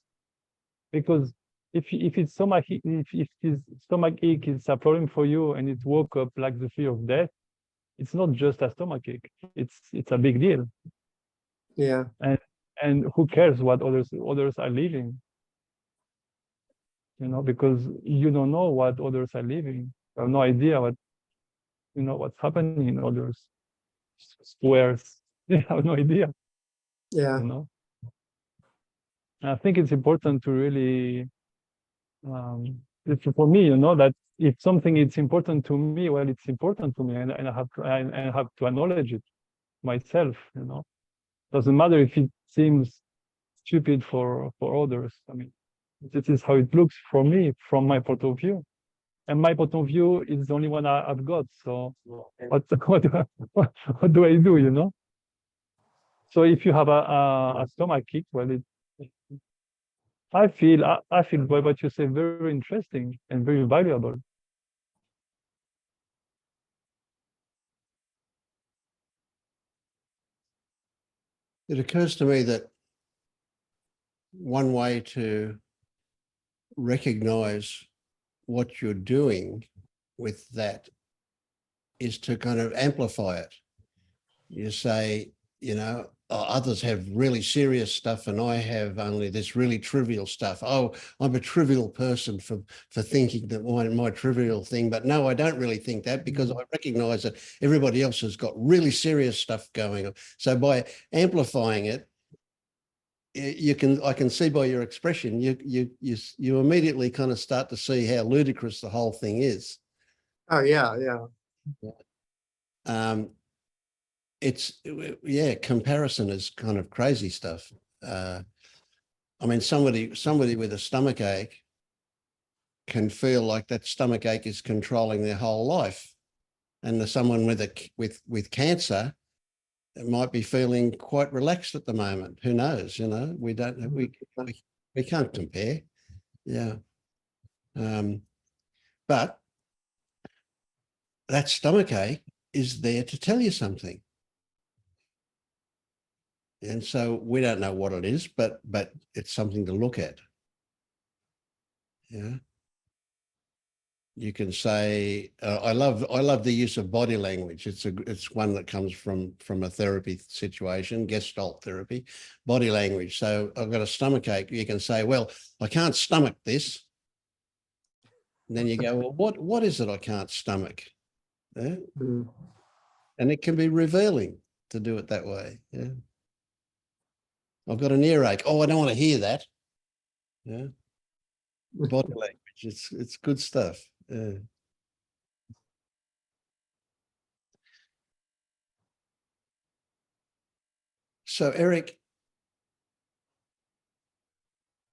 Speaker 3: because if it's if this stomach ache is a problem for you and it woke up like the fear of death, it's not just a stomach ache. It's a big deal.
Speaker 5: Yeah.
Speaker 3: And who cares what others are living? You know, because you don't know what others are living. You have no idea what's happening in others' squares. You have no idea.
Speaker 5: Yeah.
Speaker 3: You know. And I think it's important to really, for me, that if something is important to me, well, it's important to me, and I have to acknowledge it myself. Doesn't matter if it seems stupid for others. I mean, this is how it looks for me from my point of view, and my point of view is the only one I've got. So what do I do? So if you have a stomach kick, well, I feel what you say very interesting and very valuable.
Speaker 1: It occurs to me that one way to recognize what you're doing with that is to kind of amplify it. You say, others have really serious stuff and I have only this really trivial stuff. Oh, I'm a trivial person for thinking that my trivial thing, but no, I don't really think that, because I recognize that everybody else has got really serious stuff going on. So by amplifying it, I can see by your expression, you immediately kind of start to see how ludicrous the whole thing is.
Speaker 5: Oh yeah, yeah.
Speaker 1: Comparison is kind of crazy stuff. I mean, somebody with a stomach ache can feel like that stomach ache is controlling their whole life, and someone with cancer might be feeling quite relaxed at the moment. Who knows? We don't. We can't compare. Yeah. But that stomach ache is there to tell you something. And so we don't know what it is, but it's something to look at. Yeah. You can say, I love the use of body language. It's one that comes from a therapy situation, Gestalt therapy, body language. So I've got a stomach ache. You can say, well, I can't stomach this. And then you go, well, what is it I can't stomach? Yeah.
Speaker 5: Mm.
Speaker 1: And it can be revealing to do it that way. Yeah. I've got an earache. Oh, I don't want to hear that. Yeah. Body language. It's good stuff. Yeah. So, Eric,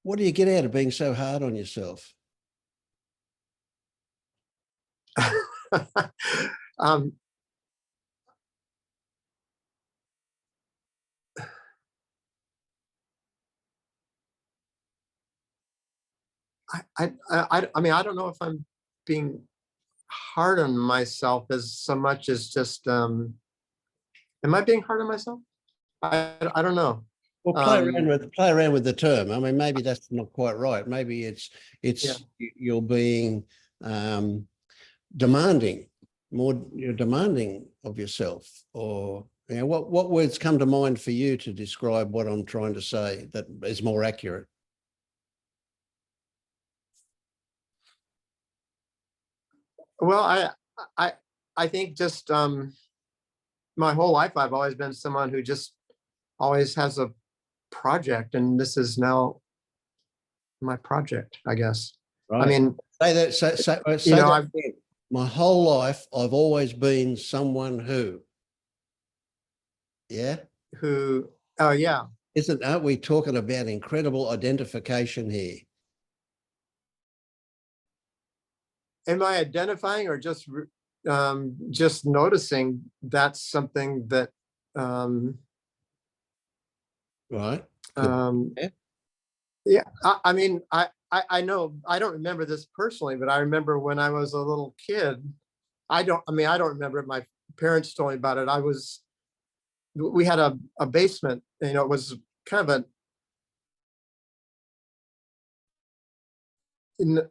Speaker 1: what do you get out of being so hard on yourself?
Speaker 5: I mean, I don't know if I'm being hard on myself as so much as just, am I being hard on myself? I don't know.
Speaker 1: Well, play around with the term. I mean, maybe that's not quite right. Maybe you're being demanding, you're demanding of yourself, or what words come to mind for you to describe what I'm trying to say that is more accurate?
Speaker 5: Well, I think just my whole life, I've always been someone who just always has a project, and this is now my project, I guess. I
Speaker 1: Right.
Speaker 5: mean,
Speaker 1: Say that. Say
Speaker 5: know,
Speaker 1: that
Speaker 5: I've-
Speaker 1: again. My whole life, I've always been someone who. Yeah.
Speaker 5: who, oh yeah,
Speaker 1: Aren't we talking about incredible identification here?
Speaker 5: am I identifying or just noticing that's something that,
Speaker 1: Right. Yeah.
Speaker 5: yeah, I mean, I know, I don't remember this personally, but I remember when I was a little kid, I don't remember it. My parents told me about it. We had a basement, you know, it was kind of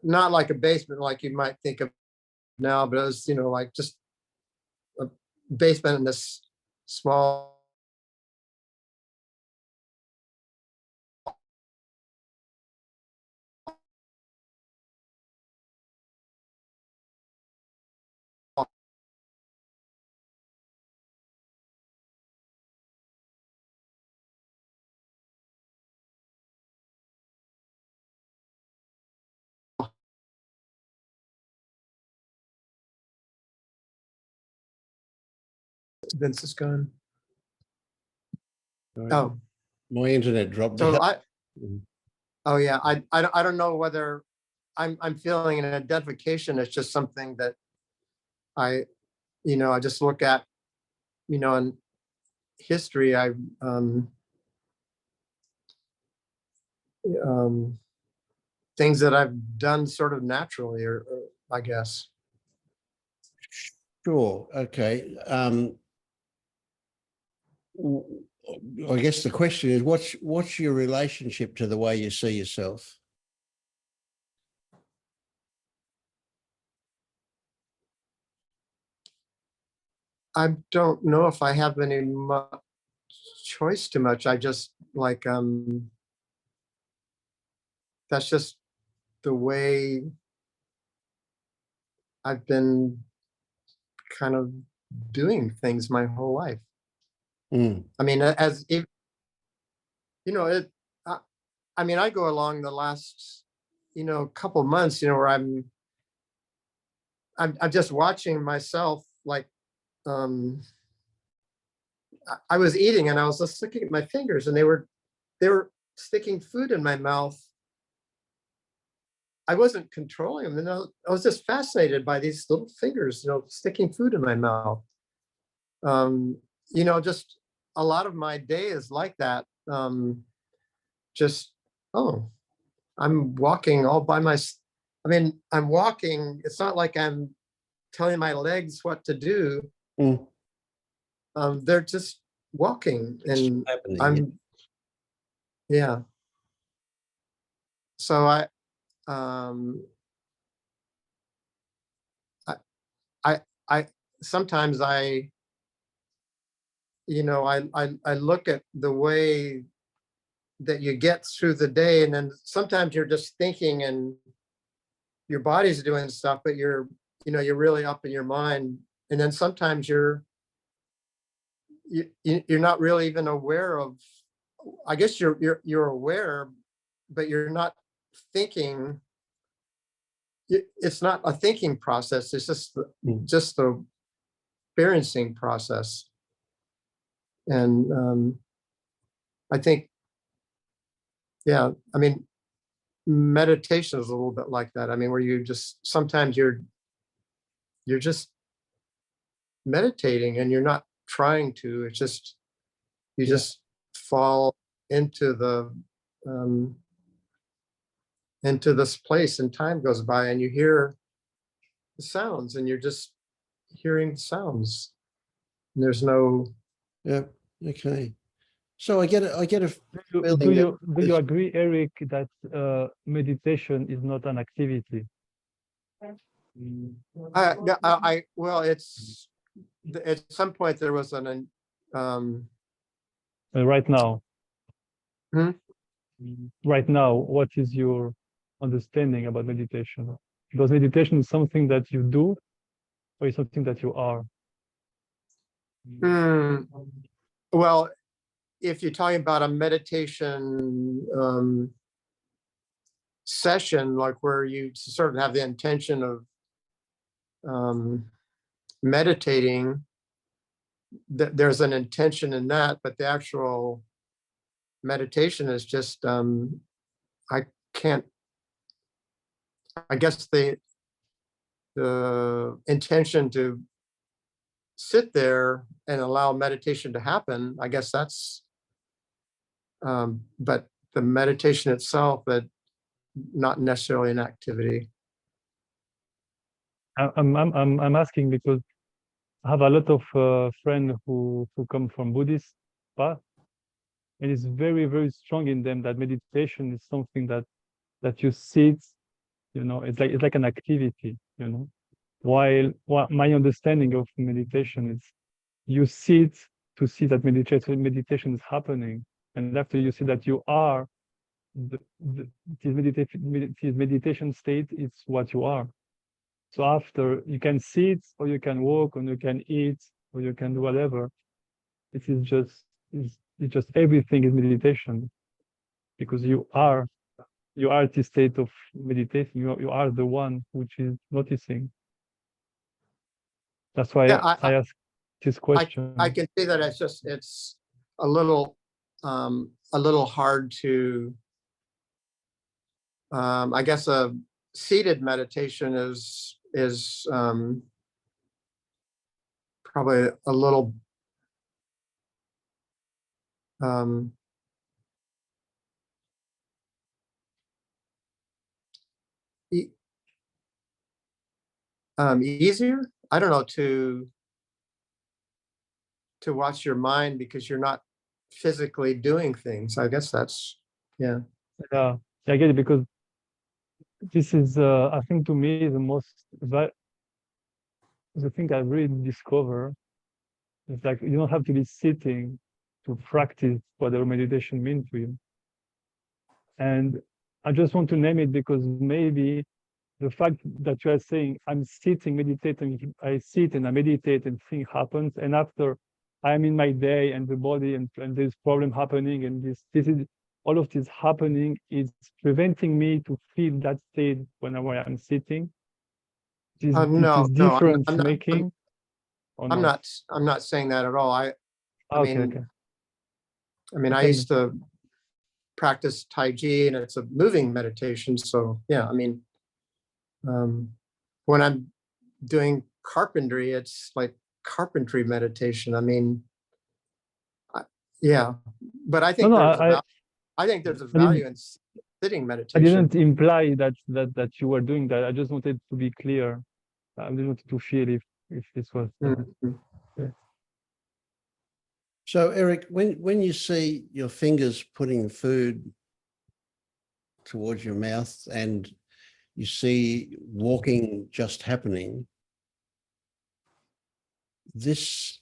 Speaker 5: not like a basement like you might think of now, but it was, you know, like just a basement in this small Vince is gone. Oh,
Speaker 1: My internet dropped
Speaker 5: so
Speaker 1: out.
Speaker 5: oh yeah, I don't know whether I'm feeling an identification. It's just something that I, you know, I just look at, you know, in history, um, things that I've done sort of naturally, or I guess.
Speaker 1: Sure. Okay. I guess the question is, what's your relationship to the way you see yourself?
Speaker 5: I don't know if I have any choice too much. I just like, that's just the way I've been kind of doing things my whole life.
Speaker 1: Mm.
Speaker 5: I mean, as if, you know, I mean, I go along the last, you know, couple months, you know, where I'm just watching myself, like, I was eating and I was just looking at my fingers, and they were sticking food in my mouth. I wasn't controlling them, and I was just fascinated by these little fingers, you know, sticking food in my mouth. You know, just a lot of my day is like that. Just, oh, I'm walking all by I mean, I'm walking. It's not like I'm telling my legs what to do.
Speaker 1: Mm.
Speaker 5: They're just walking, and
Speaker 1: Happening,
Speaker 5: I'm, yeah. So um, I sometimes you know, I look at the way that you get through the day, and then sometimes you're just thinking and your body's doing stuff, but you're, you know, you're really up in your mind, and then sometimes you're not really even aware of, I guess you're aware, but you're not thinking. It's not a thinking process. It's just the experiencing process. And I think, yeah, I mean, meditation is a little bit like that. I mean, where you just, sometimes you're just meditating and you're not trying to, it's just, you just fall into this place, and time goes by and you hear the sounds, and you're just hearing sounds. And there's no,
Speaker 1: Yeah. Okay. So I get a
Speaker 3: Do
Speaker 1: feeling
Speaker 3: you agree, Eric, that meditation is not an activity?
Speaker 5: well, it's, at some point there was
Speaker 3: Right now,
Speaker 5: Hmm?
Speaker 3: right now, what is your understanding about meditation? Because meditation is something that you do, or is something that you are?
Speaker 5: Well, if you're talking about a meditation session, like where you sort of have the intention of meditating, there's an intention in that, but the actual meditation is just I guess the intention to sit there and allow meditation to happen, I guess that's but the meditation itself, but not necessarily an activity.
Speaker 3: I'm asking because I have a lot of friends who come from Buddhist path, and it's very, very strong in them that meditation is something that you sit, it's like an activity, While my understanding of meditation is you sit to see that meditation is happening, and after you see that you are this meditation state, it's what you are. So after you can sit, or you can walk, or you can eat, or you can do whatever. It is just everything is meditation, because you are this state of meditation. You are the one which is noticing. That's why
Speaker 5: Yeah,
Speaker 3: I asked this question.
Speaker 5: I can see that it's a little hard to I guess a seated meditation is probably a little easier. I don't know, to watch your mind because you're not physically doing things. I guess that's, yeah.
Speaker 3: Yeah, I get it, because this is I think to me the thing I really discover is like you don't have to be sitting to practice whatever meditation means to you. And I just want to name it because maybe the fact that you are saying I'm sitting, meditating, I sit and I meditate and thing happens, and after I'm in my day and the body and there's problem happening, and this is all of this happening is preventing me to feel that state when I'm sitting. This
Speaker 5: No,
Speaker 3: difference
Speaker 5: I'm not,
Speaker 3: making.
Speaker 5: I'm not saying that at all. I
Speaker 3: Okay,
Speaker 5: mean,
Speaker 3: okay.
Speaker 5: I mean, I used to practice Tai Chi, and it's a moving meditation. So yeah, I mean, when I'm doing carpentry, it's like carpentry meditation. I mean, yeah, but I think I think there's a value in sitting meditation.
Speaker 3: I didn't imply that you were doing that. I just wanted to be clear. I just wanted to feel if this was. Yeah.
Speaker 1: So Eric, when you see your fingers putting food towards your mouth and you see walking just happening, this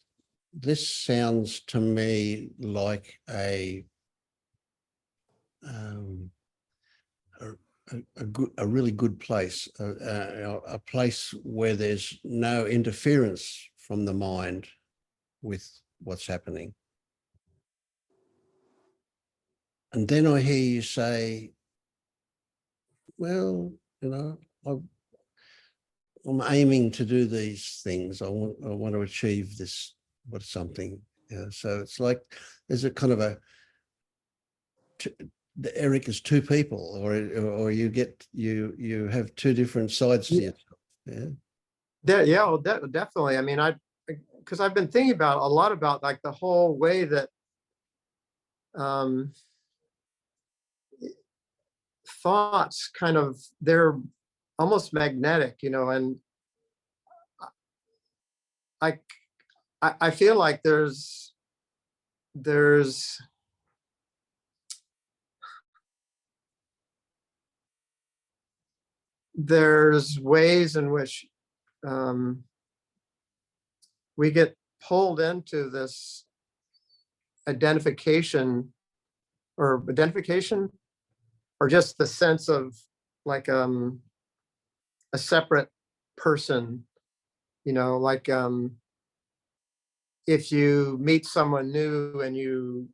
Speaker 1: sounds to me like a really good place, a place where there's no interference from the mind with what's happening. And then I hear you say, well, I'm aiming to do these things. I want to achieve this, something. So it's like there's a kind of the Eric is two people, or you have two different sides to yourself. Yeah.
Speaker 5: Well, definitely. I mean, because I've been thinking about a lot about like the whole way that thoughts kind of, they're almost magnetic, and I feel like there's ways in which we get pulled into this identification or just the sense of like a separate person, like if you meet someone new and you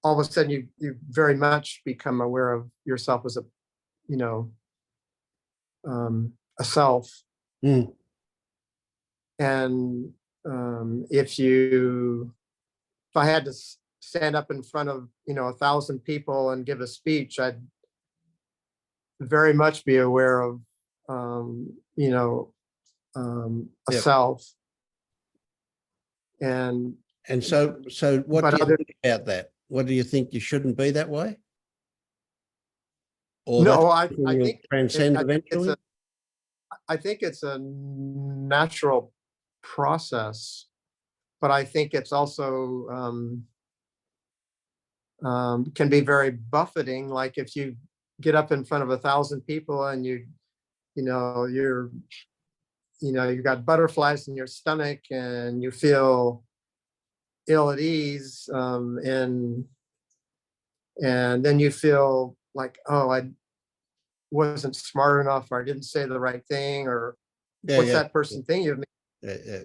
Speaker 5: all of a sudden you very much become aware of yourself as a, you know, a self.
Speaker 1: Mm.
Speaker 5: And if I had to stand up in front of, you know, 1,000 people and give a speech, I'd very much be aware of, you know, a
Speaker 1: Yep.
Speaker 5: self. And
Speaker 1: so what
Speaker 5: But
Speaker 1: do you
Speaker 5: other-
Speaker 1: think about that? What do you think, you shouldn't be that way? Or
Speaker 5: no,
Speaker 1: that's something you'll
Speaker 5: think
Speaker 1: transcend
Speaker 5: I think it's
Speaker 1: eventually?
Speaker 5: I think it's a natural process, but I think it's also can be very buffeting. Like if you get up in front of 1,000 people and you know, you've got butterflies in your stomach and you feel ill at ease, and then you feel like, oh, I wasn't smart enough, or I didn't say the right thing, or what's that person thinking of me?
Speaker 1: Yeah,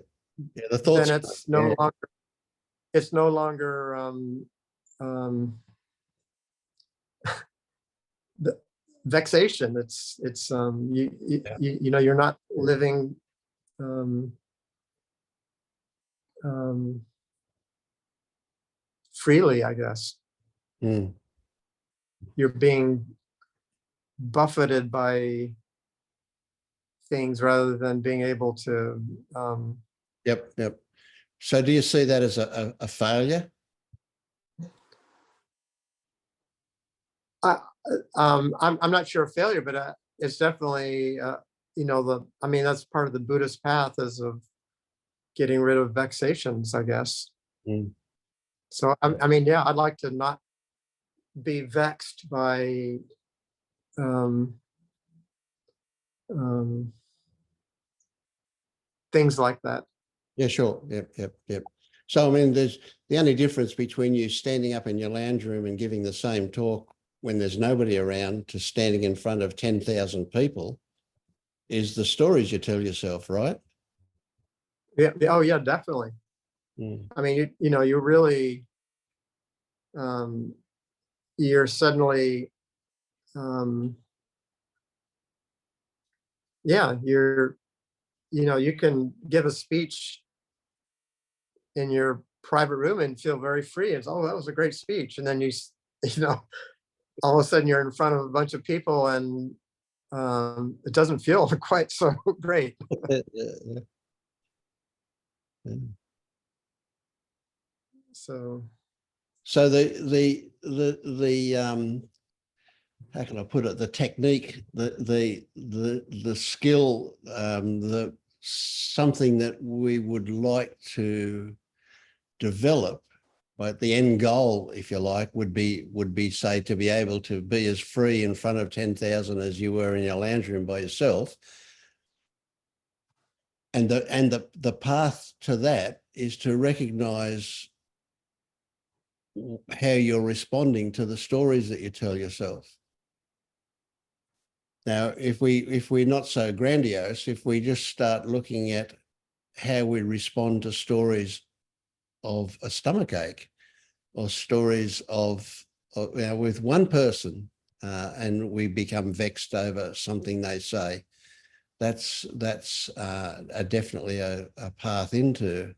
Speaker 1: the thoughts.
Speaker 5: Then it's no longer the vexation. It's you know, you're not living freely, I guess.
Speaker 1: Mm.
Speaker 5: You're being buffeted by things rather than being able to
Speaker 1: Yep. So do you see that as a failure?
Speaker 5: I'm not sure of failure, but it's definitely you know, I mean, that's part of the Buddhist path, is of getting rid of vexations, I guess.
Speaker 1: Mm.
Speaker 5: So I mean, yeah, I'd like to not be vexed by things like that.
Speaker 1: Yeah, sure. Yep. So, I mean, there's the only difference between you standing up in your lounge room and giving the same talk when there's nobody around to standing in front of 10,000 people is the stories you tell yourself, right?
Speaker 5: Yeah. Oh, yeah, definitely.
Speaker 1: Mm.
Speaker 5: I mean, you know, you're really, you're suddenly, yeah, you know, you can give a speech in your private room and feel very free. It's, oh, that was a great speech. And then you know, all of a sudden you're in front of a bunch of people and it doesn't feel quite so great.
Speaker 1: Yeah.
Speaker 5: So
Speaker 1: the how can I put it? The technique, the skill, the something that we would like to develop, but the end goal, if you like, would be say to be able to be as free in front of 10,000 as you were in your lounge room by yourself. And the path to that is to recognize how you're responding to the stories that you tell yourself. Now, if we're not so grandiose, if we just start looking at how we respond to stories of a stomachache or stories of you know, with one person, and we become vexed over something they say, that's definitely a path into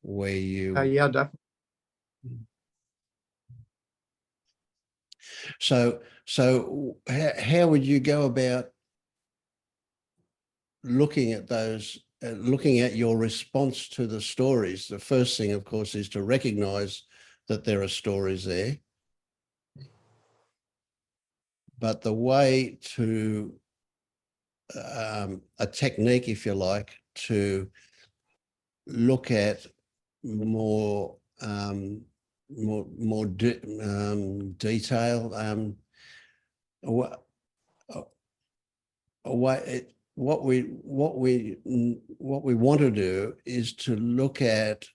Speaker 1: where you.
Speaker 5: yeah, definitely.
Speaker 1: So how would you go about looking at those, looking at your response to the stories? The first thing, of course, is to recognize that there are stories there. But the way to, a technique, if you like, to look at more detail, what we want to do is to look at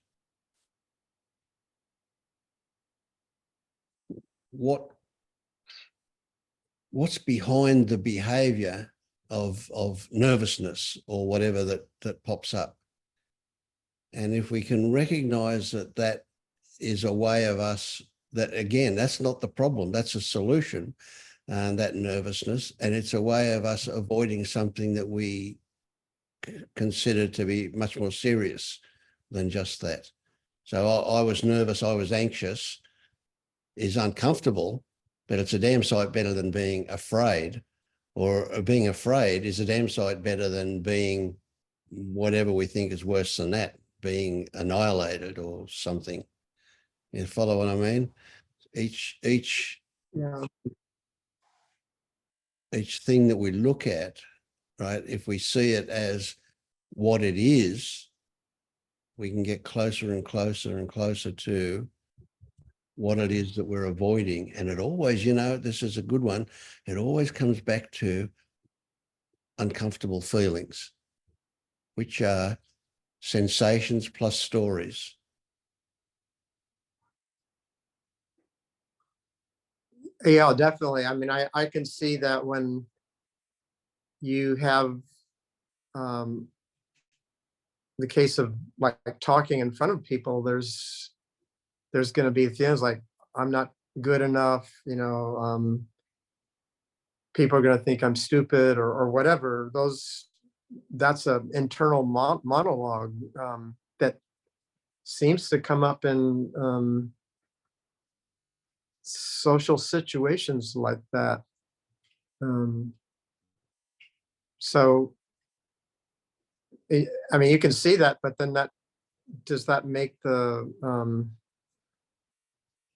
Speaker 1: what's behind the behavior of nervousness or whatever that pops up. And if we can recognize that that is a way of us, that again, that's not the problem, that's a solution, that nervousness, and it's a way of us avoiding something that we consider to be much more serious than just that. So I was nervous, I was anxious, is uncomfortable, but it's a damn sight better than being afraid, or being afraid is a damn sight better than being whatever we think is worse than that, being annihilated or something. You follow what I mean? Each
Speaker 5: Yeah.
Speaker 1: thing that we look at, right, if we see it as what it is, we can get closer and closer and closer to what it is that we're avoiding. And it always, you know, this is a good one, it always comes back to uncomfortable feelings, which are sensations plus stories.
Speaker 5: Yeah, definitely. I mean, I can see that when you have the case of like talking in front of people, there's going to be things like, I'm not good enough, you know, people are going to think I'm stupid, or whatever. That's an internal monologue that seems to come up in social situations like that. So, I mean, you can see that, but then does that make the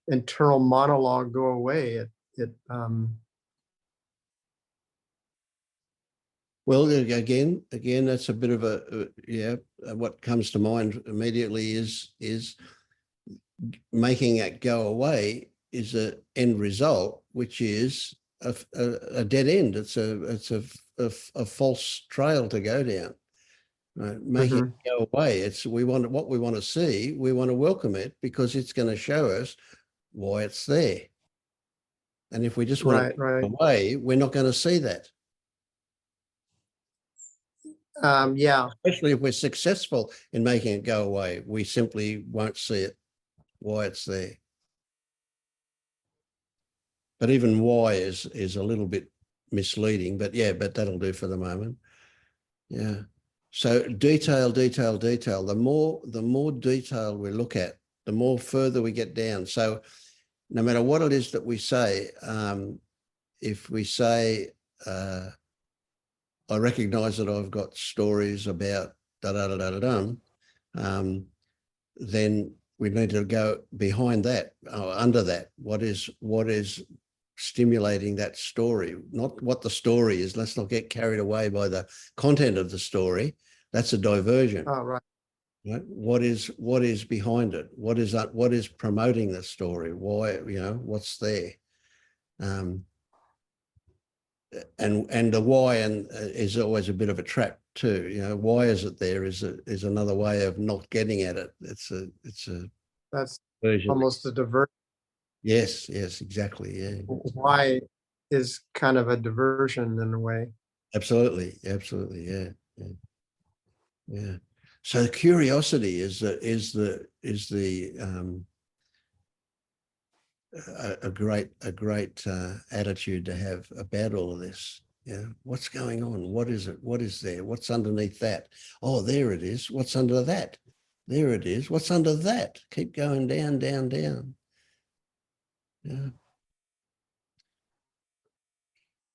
Speaker 5: internal monologue go away?
Speaker 1: Well, again, that's a bit of what comes to mind immediately is making it go away is an end result, which is a dead end. It's a false trail to go down. Right? Making it go away. It's what we want to see. We want to welcome it because it's going to show us why it's there. And if we just want it away, we're not going to see that.
Speaker 5: Yeah.
Speaker 1: Especially if we're successful in making it go away, we simply won't see it, why it's there. But even why is a little bit misleading, but yeah, but that'll do for the moment. Yeah. So detail. The more detail we look at, the more further we get down. So no matter what it is that we say, if we say, I recognize that I've got stories about then we need to go behind that, under that. What is stimulating that story? Not what the story is. Let's not get carried away by the content of the story. That's a diversion.
Speaker 5: Oh, right.
Speaker 1: Right? What is behind it? What is promoting the story? Why, what's there? And the why is always a bit of a trap too. Why is it there is another way of not getting at it.
Speaker 5: That's
Speaker 1: version.
Speaker 5: Almost a diversion.
Speaker 1: Yes, exactly. Yeah.
Speaker 5: Why is kind of a diversion in a way.
Speaker 1: Absolutely. Yeah. So curiosity is a great attitude to have about all of this. Yeah, what's going on? What is it? What is there? What's underneath that? Oh, there it is. What's under that? There it is. What's under that? Keep going down. Yeah.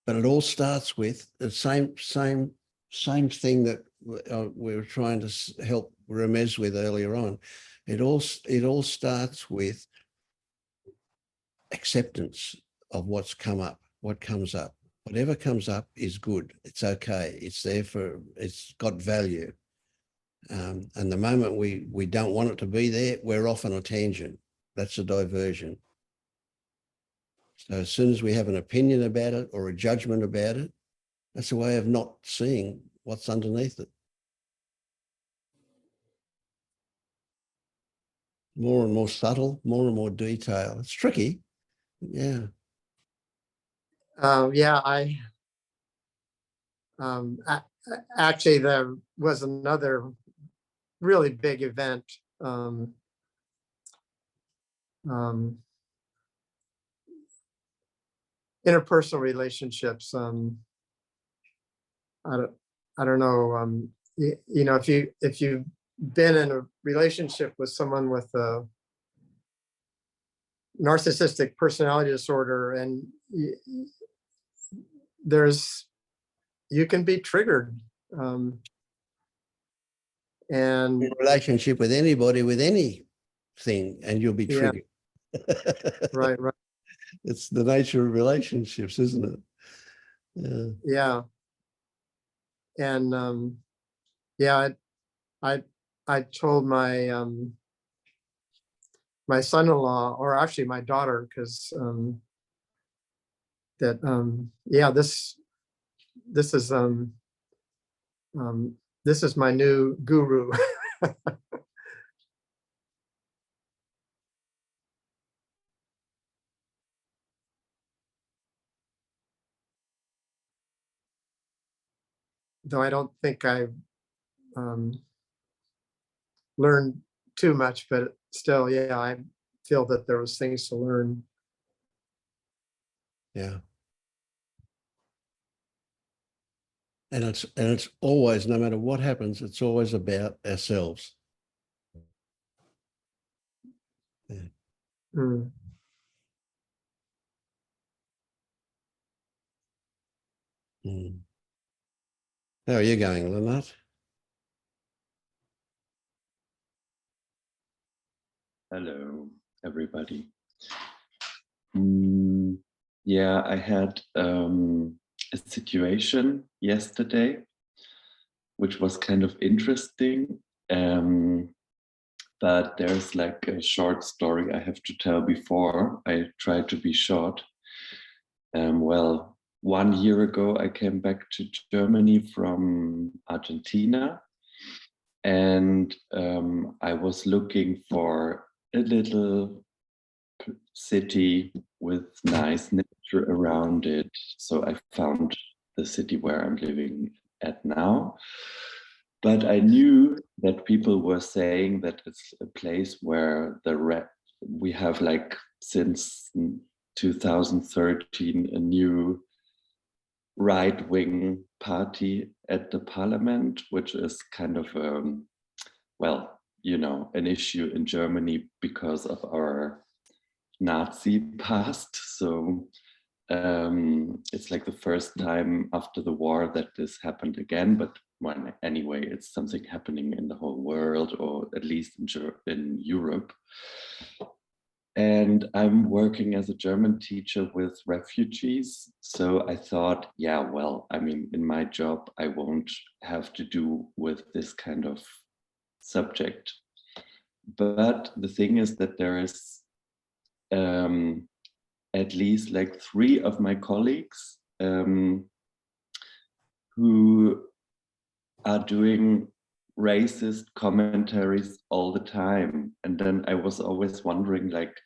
Speaker 1: But it all starts with the same thing that we were trying to help Ramez with earlier on. It all starts with acceptance of what comes up. Whatever comes up is good. It's okay. It's there it's got value. And the moment we don't want it to be there, we're off on a tangent. That's a diversion. So as soon as we have an opinion about it or a judgment about it, that's a way of not seeing what's underneath it. More and more subtle, more and more detail. It's tricky. Yeah.
Speaker 5: Yeah, actually there was another really big event. Interpersonal relationships. I don't know. You know, if you've been in a relationship with someone with a narcissistic personality disorder, and you can be triggered. And
Speaker 1: In relationship with anybody, with anything, and you'll be
Speaker 5: Yeah.
Speaker 1: triggered.
Speaker 5: right.
Speaker 1: It's the nature of relationships, isn't it? Yeah.
Speaker 5: Yeah. And yeah, I told my my son-in-law, or actually my daughter, because that yeah, this is my new guru. Though I don't think I learned too much, but still, yeah, I feel that there was things to learn.
Speaker 1: Yeah. And it's always, no matter what happens, it's always about ourselves.
Speaker 5: Mm.
Speaker 1: Mm. How are you going, Lynette?
Speaker 6: Hello, everybody. Yeah, I had a situation yesterday, which was kind of interesting. But there's like a short story I have to tell before I try to be short. Well, 1 year ago, I came back to Germany from Argentina, and I was looking for a little city with nice nature around it. So I found the city where I'm living at now. But I knew that people were saying that it's a place where we have, like, since 2013 a new right-wing party at the parliament, which is kind of well, you know, an issue in Germany because of our Nazi past. So it's like the first time after the war that this happened again. But well, anyway, it's something happening in the whole world, or at least in Europe. And I'm working as a German teacher with refugees. So I thought, yeah, well, I mean, in my job, I won't have to do with this kind of subject. But the thing is that there is at least like 3 of my colleagues who are doing racist commentaries all the time. And then I was always wondering, like,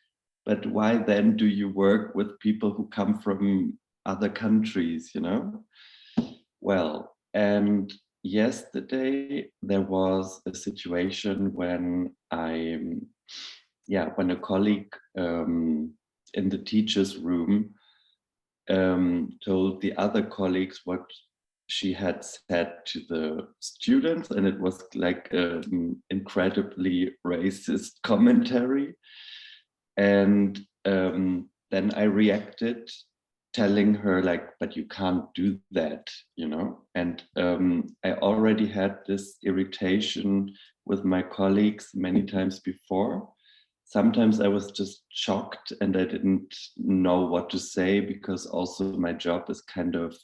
Speaker 6: but why then do you work with people who come from other countries, you know? Well, and yesterday there was a situation when when a colleague in the teacher's room told the other colleagues what she had said to the students, and it was like incredibly racist commentary. And then I reacted, telling her, like, but you can't do that, you know? And I already had this irritation with my colleagues many times before. Sometimes I was just shocked and I didn't know what to say, because also my job is kind of,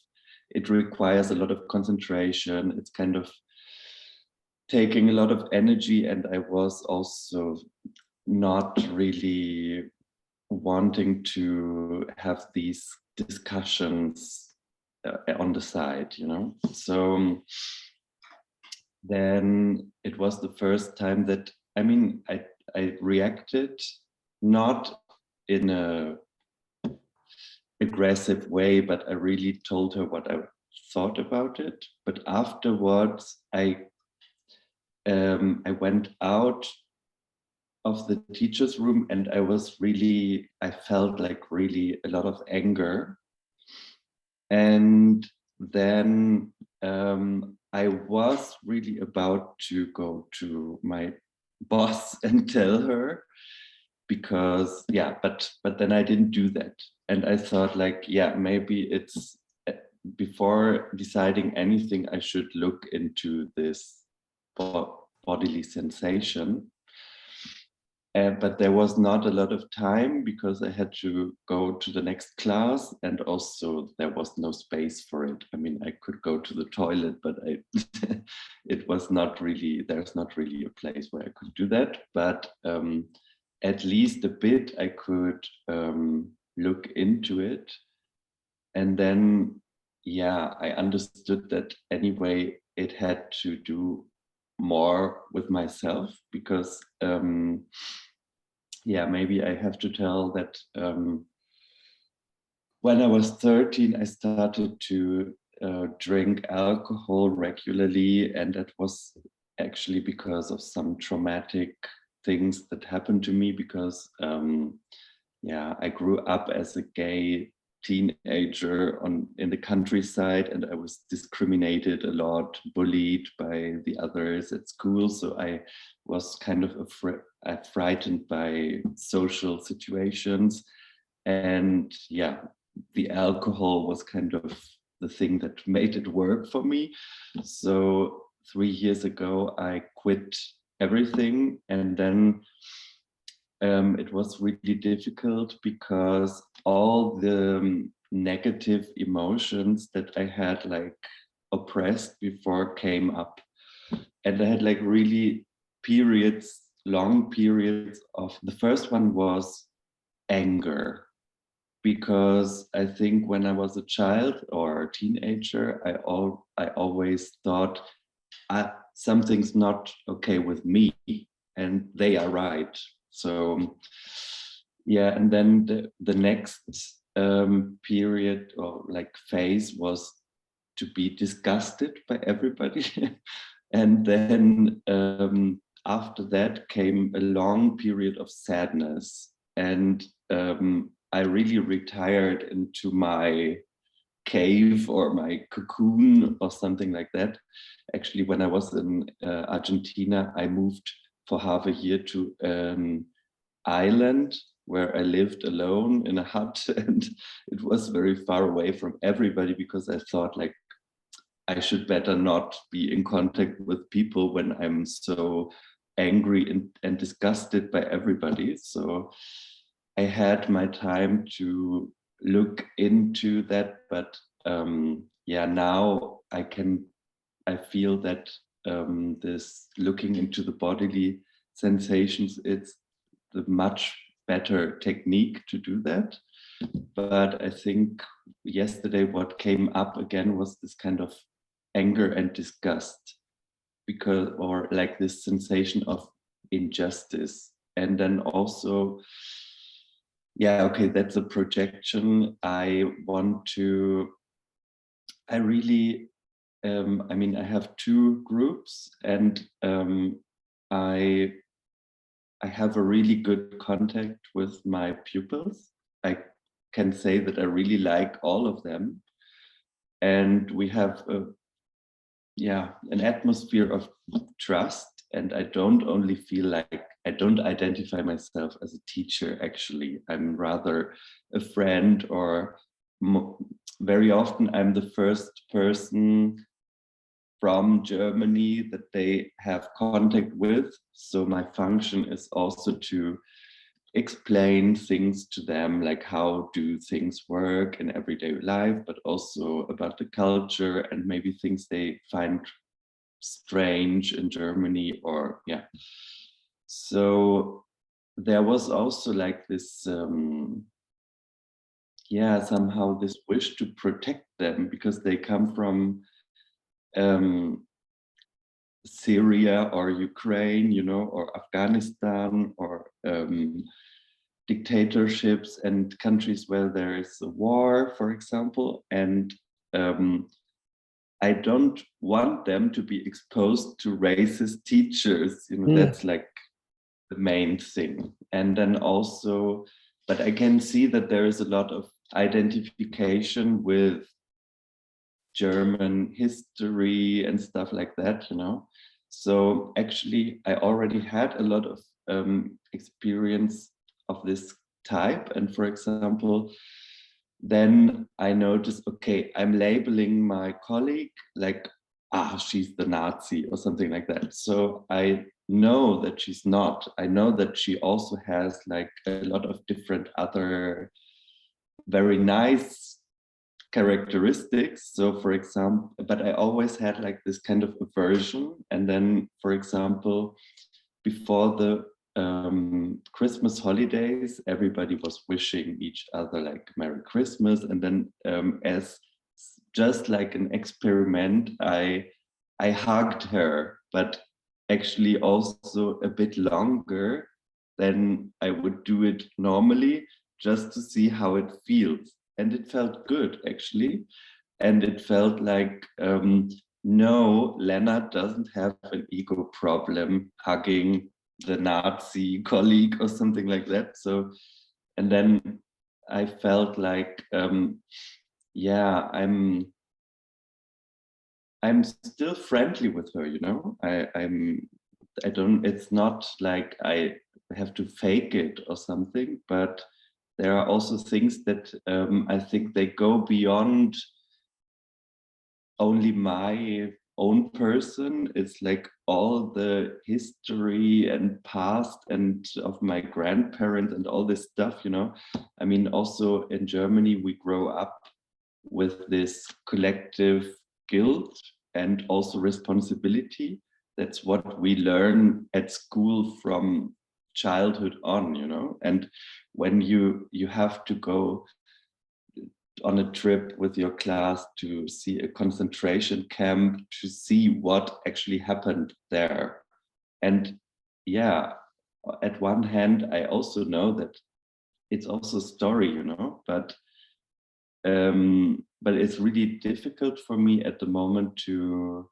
Speaker 6: it requires a lot of concentration. It's kind of taking a lot of energy, and I was also not really wanting to have these discussions on the side, you know? So then it was the first time that, I mean, I reacted not in a aggressive way, but I really told her what I thought about it. But afterwards, I I went out of the teacher's room and I felt like really a lot of anger. And then I was really about to go to my boss and tell her, because but then I didn't do that. And I thought like, maybe it's before deciding anything, I should look into this bodily sensation. But there was not a lot of time because I had to go to the next class, and also there was no space for it. I mean, I could go to the toilet, but it was not really, there's not really a place where I could do that. But at least a bit I could look into it. And then, I understood that anyway, it had to do more with myself, because maybe I have to tell that when I was 13, I started to drink alcohol regularly, and that was actually because of some traumatic things that happened to me, because I grew up as a gay teenager in the countryside, and I was discriminated a lot, bullied by the others at school. So I was kind of frightened by social situations, and the alcohol was kind of the thing that made it work for me. So 3 years ago I quit everything, and then it was really difficult because all the negative emotions that I had like oppressed before came up, and I had like really long periods of, the first one was anger, because I think when I was a child or a teenager, I always thought something's not okay with me and they are right. So and then the next period or like phase was to be disgusted by everybody. And then after that came a long period of sadness, and I really retired into my cave or my cocoon or something like that. Actually, when I was in Argentina, I moved for half a year to an island where I lived alone in a hut, and it was very far away from everybody, because I thought like I should better not be in contact with people when I'm so angry and disgusted by everybody. So I had my time to look into that, but now I feel that this looking into the bodily sensations, it's the much better technique to do that. But I think yesterday what came up again was this kind of anger and disgust, or like this sensation of injustice. And then also, that's a projection. I really, I have 2 groups, and I have a really good contact with my pupils. I can say that I really like all of them. And we have an atmosphere of trust. And I don't only feel like, I don't identify myself as a teacher, actually. I'm rather a friend, or very often I'm the first person from Germany that they have contact with. So my function is also to explain things to them, like how do things work in everyday life, but also about the culture and maybe things they find strange in Germany, or So there was also like this, somehow this wish to protect them, because they come from Syria or Ukraine, or Afghanistan, or dictatorships and countries where there is a war, for example. And I don't want them to be exposed to racist teachers. You know, that's like the main thing. And then also, but I can see that there is a lot of identification with German history and stuff like that, you know. So actually, I already had a lot of experience of this type. And for example, then I noticed, okay, I'm labeling my colleague like, she's the Nazi or something like that. So I know that she's not. I know that she also has like a lot of different other very nice characteristics. So for example, but I always had like this kind of aversion. And then, for example, before the Christmas holidays, everybody was wishing each other like Merry Christmas. And then as just like an experiment, I hugged her, but actually also a bit longer than I would do it normally, just to see how it feels. And it felt good, actually. And it felt like, no, Lennart doesn't have an ego problem hugging the Nazi colleague or something like that. So, and then I felt like, yeah, I'm still friendly with her, you know. I don't, it's not like I have to fake it or something, but there are also things that I think they go beyond only my own person. It's like all the history and past and of my grandparents and all this stuff, you know. I mean, also in Germany, we grow up with this collective guilt and also responsibility. That's what we learn at school from childhood on, you know. And when you have to go on a trip with your class to see a concentration camp, to see what actually happened there. And yeah, at one hand, I also know that it's also a story, you know, but it's really difficult for me at the moment to,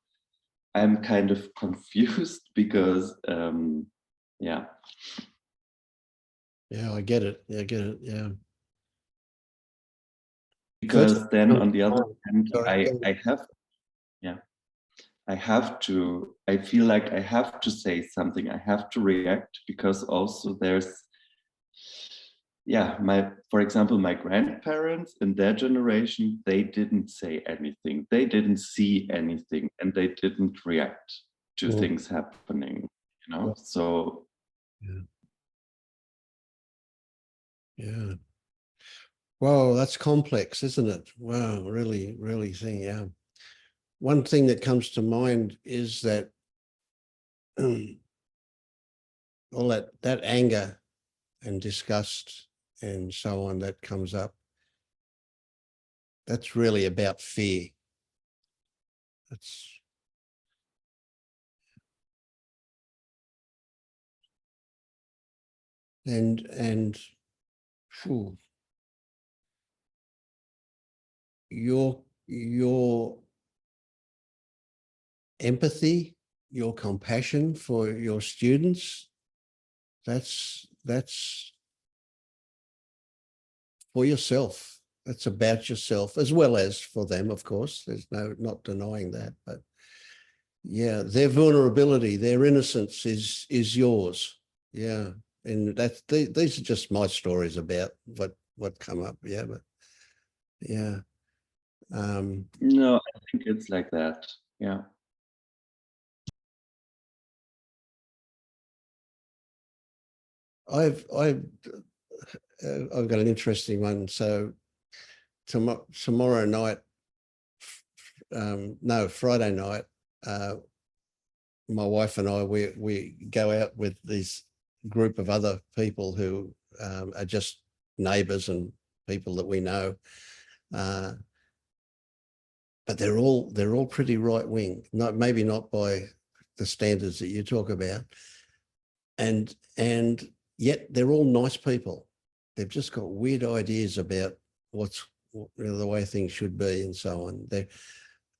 Speaker 6: I'm kind of confused because, yeah.
Speaker 1: Yeah, I get it. Yeah, I get it. Yeah.
Speaker 6: Because then on the other hand,
Speaker 1: Sorry,
Speaker 6: I have, yeah, I feel like I have to say something, I have to react, because also there's, yeah, for example, my grandparents in their generation, they didn't say anything, they didn't see anything, and they didn't react to things happening, you know. So
Speaker 1: yeah. Wow, that's complex, isn't it? Wow, really, really thing. Yeah. One thing that comes to mind is that all that anger and disgust and so on that comes up, that's really about fear. That's and phew, your empathy, your compassion for your students, that's for yourself. That's about yourself as well as for them, of course. There's not denying that, but yeah, their vulnerability, their innocence is yours. Yeah, and these are just my stories about what come up. Yeah, but yeah.
Speaker 6: no, I think it's like that. Yeah.
Speaker 1: I've got an interesting one. So tomorrow night, no, Friday night, my wife and I, we go out with this group of other people who are just neighbours and people that we know, but they're all pretty right wing. Maybe not by the standards that you talk about, and yet they're all nice people. They've just got weird ideas about what's the way things should be and so on.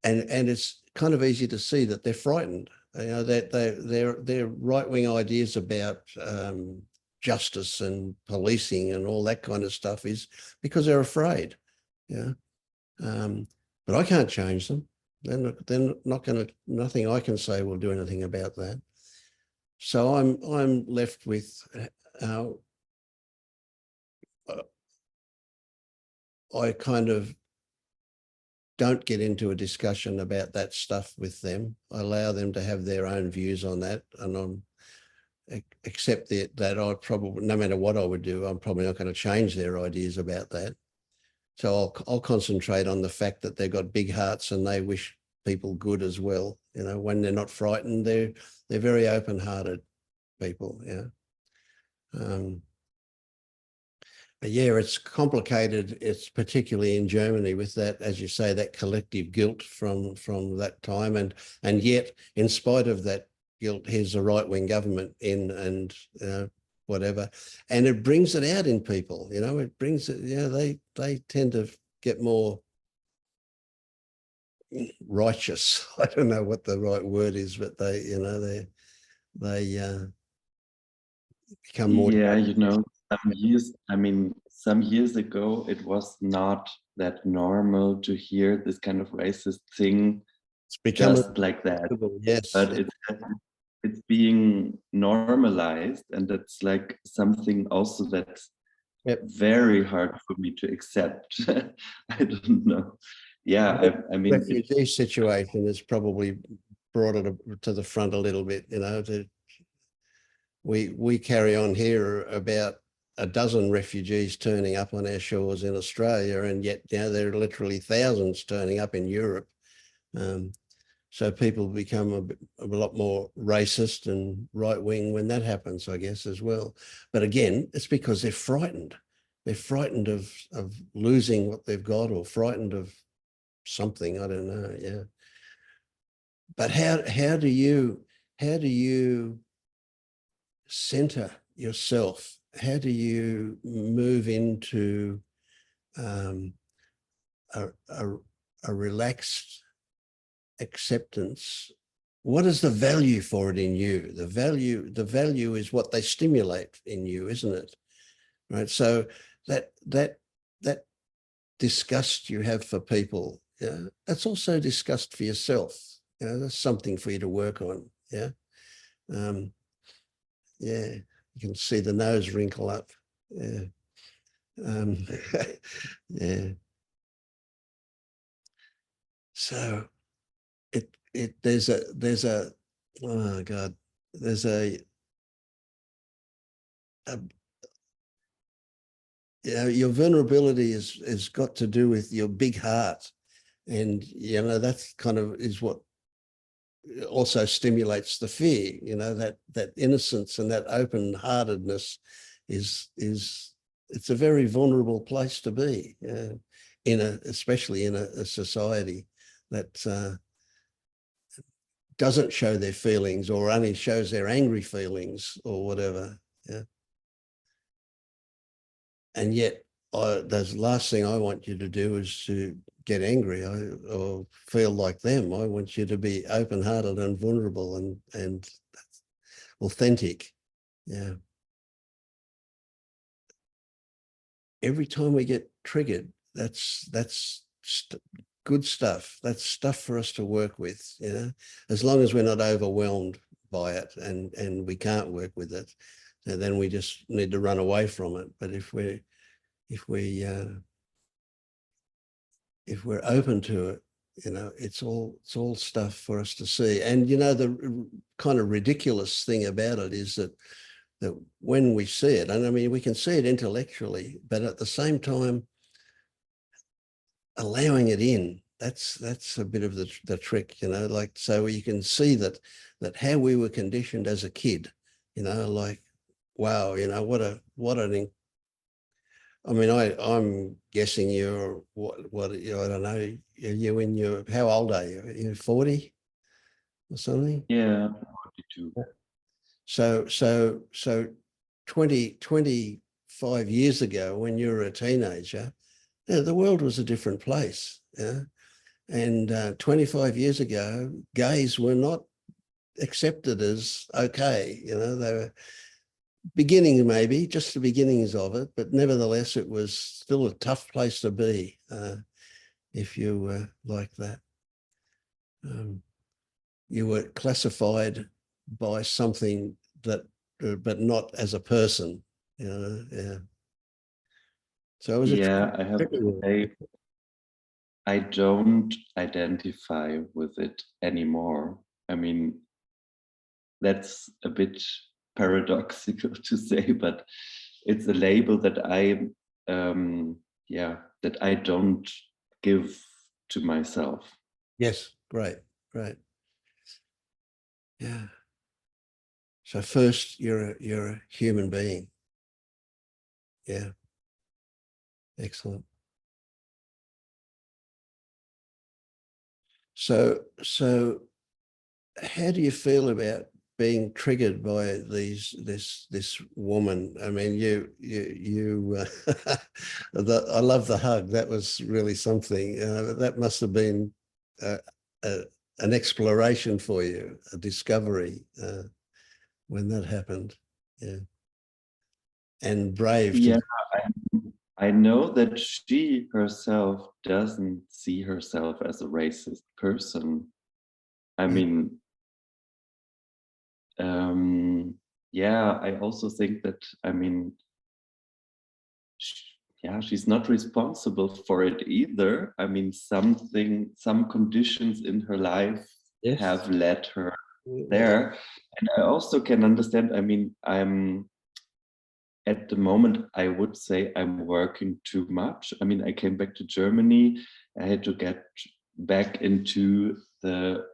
Speaker 1: and it's kind of easy to see that they're frightened. You know, that their right-wing ideas about justice and policing and all that kind of stuff is because they're afraid. Yeah. But I can't change them. They're not going to, nothing I can say will do anything about that. So I'm left with I kind of don't get into a discussion about that stuff with them. I allow them to have their own views on that, and accept that I probably, no matter what I would do, I'm probably not going to change their ideas about that. So I'll concentrate on the fact that they've got big hearts and they wish people good as well. You know, when they're not frightened, they're very open-hearted people. Yeah. But yeah, it's complicated. It's particularly in Germany with that, as you say, that collective guilt from that time, and yet, in spite of that guilt, here's a right-wing government in, and whatever, and it brings it out in people. You know, it brings it. Yeah, they tend to get more righteous. I don't know what the right word is, but they, you know, they become more.
Speaker 6: Yeah, you know, some years ago, it was not that normal to hear this kind of racist thing
Speaker 1: It's become
Speaker 6: just like that.
Speaker 1: Yes,
Speaker 6: But it's being normalized, and that's like something also that's very hard for me to accept. I don't know. Yeah, I mean,
Speaker 1: refugee situation has probably brought it to the front a little bit. You know, we carry on here about a dozen refugees turning up on our shores in Australia, and yet, you know, there are literally thousands turning up in Europe. So people become a lot more racist and right-wing when that happens, I guess, as well. But again, it's because they're frightened. They're frightened of losing what they've got, or frightened of something. I don't know. Yeah. But how do you center yourself? How do you move into a relaxed acceptance? What is the value for it in you? The value is what they stimulate in you, isn't it? Right. So that disgust you have for people, yeah, that's also disgust for yourself. You know, that's something for you to work on. Yeah. Yeah. You can see the nose wrinkle up. Yeah. Yeah. So there's a oh God, there's a you know, your vulnerability is got to do with your big heart, and you know, that's kind of is what also stimulates the fear. You know, that innocence and that open-heartedness is it's a very vulnerable place to be, especially in a society that doesn't show their feelings, or only shows their angry feelings or whatever. Yeah. And yet, the last thing I want you to do is to get angry or feel like them. I want you to be open-hearted and vulnerable and authentic. Yeah. Every time we get triggered, that's good stuff. That's stuff for us to work with, you know, as long as we're not overwhelmed by it and we can't work with it, then we just need to run away from it. But if we're open to it, you know, it's all stuff for us to see. And, you know, the kind of ridiculous thing about it is that when we see it, and I mean, we can see it intellectually, but at the same time, allowing it in, that's a bit of the trick, you know, like, so you can see that how we were conditioned as a kid, you know, like, wow, you know, I'm guessing you're what I don't know, you in your, how old are you? You're 40 or something?
Speaker 6: Yeah, 42.
Speaker 1: So 25 years ago, when you were a teenager, yeah, the world was a different place. Yeah. And 25 years ago, gays were not accepted as okay. You know, they were beginnings, maybe just the beginnings of it, but nevertheless, it was still a tough place to be if you were like that. You were classified by something that, but not as a person. You know, yeah. So it was
Speaker 6: Yeah, I have to say, I don't identify with it anymore. I mean, that's a bit paradoxical to say, but it's a label that that I don't give to myself.
Speaker 1: Yes, great, great. Yeah. So first, you're a human being. Yeah. Excellent. So how do you feel about being triggered by this woman? I mean, I love the hug. That was really something. That must have been an exploration for you, a discovery when that happened. Yeah. And brave.
Speaker 6: Yeah, I know that she herself doesn't see herself as a racist person. I mean, yeah, I also think that, I mean, she's not responsible for it either. I mean, some conditions in her life
Speaker 1: Yes.
Speaker 6: have led her there. And I also can understand, I mean, at the moment, I would say I'm working too much. I mean, I came back to Germany. I had to get back into the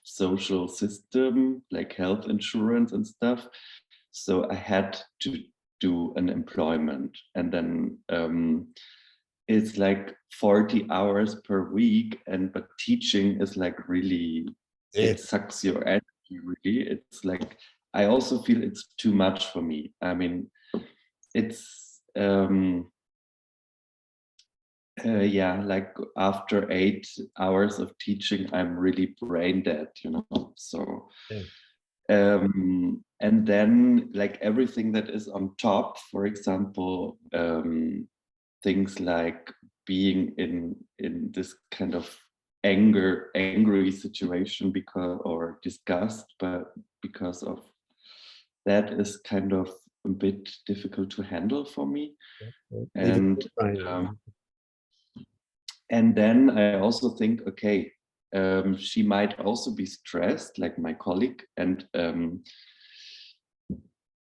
Speaker 6: social system, like health insurance and stuff. So I had to do an employment. And then it's like 40 hours per week. But teaching is like really, it sucks your energy, really. It's like, I also feel it's too much for me. I mean, it's yeah, like after 8 hours of teaching, I'm really brain dead, you know. So and then like everything that is on top, for example, things like being in this kind of angry situation or disgust, but because of that is kind of a bit difficult to handle for me. And then I also think, okay, she might also be stressed, like my colleague. And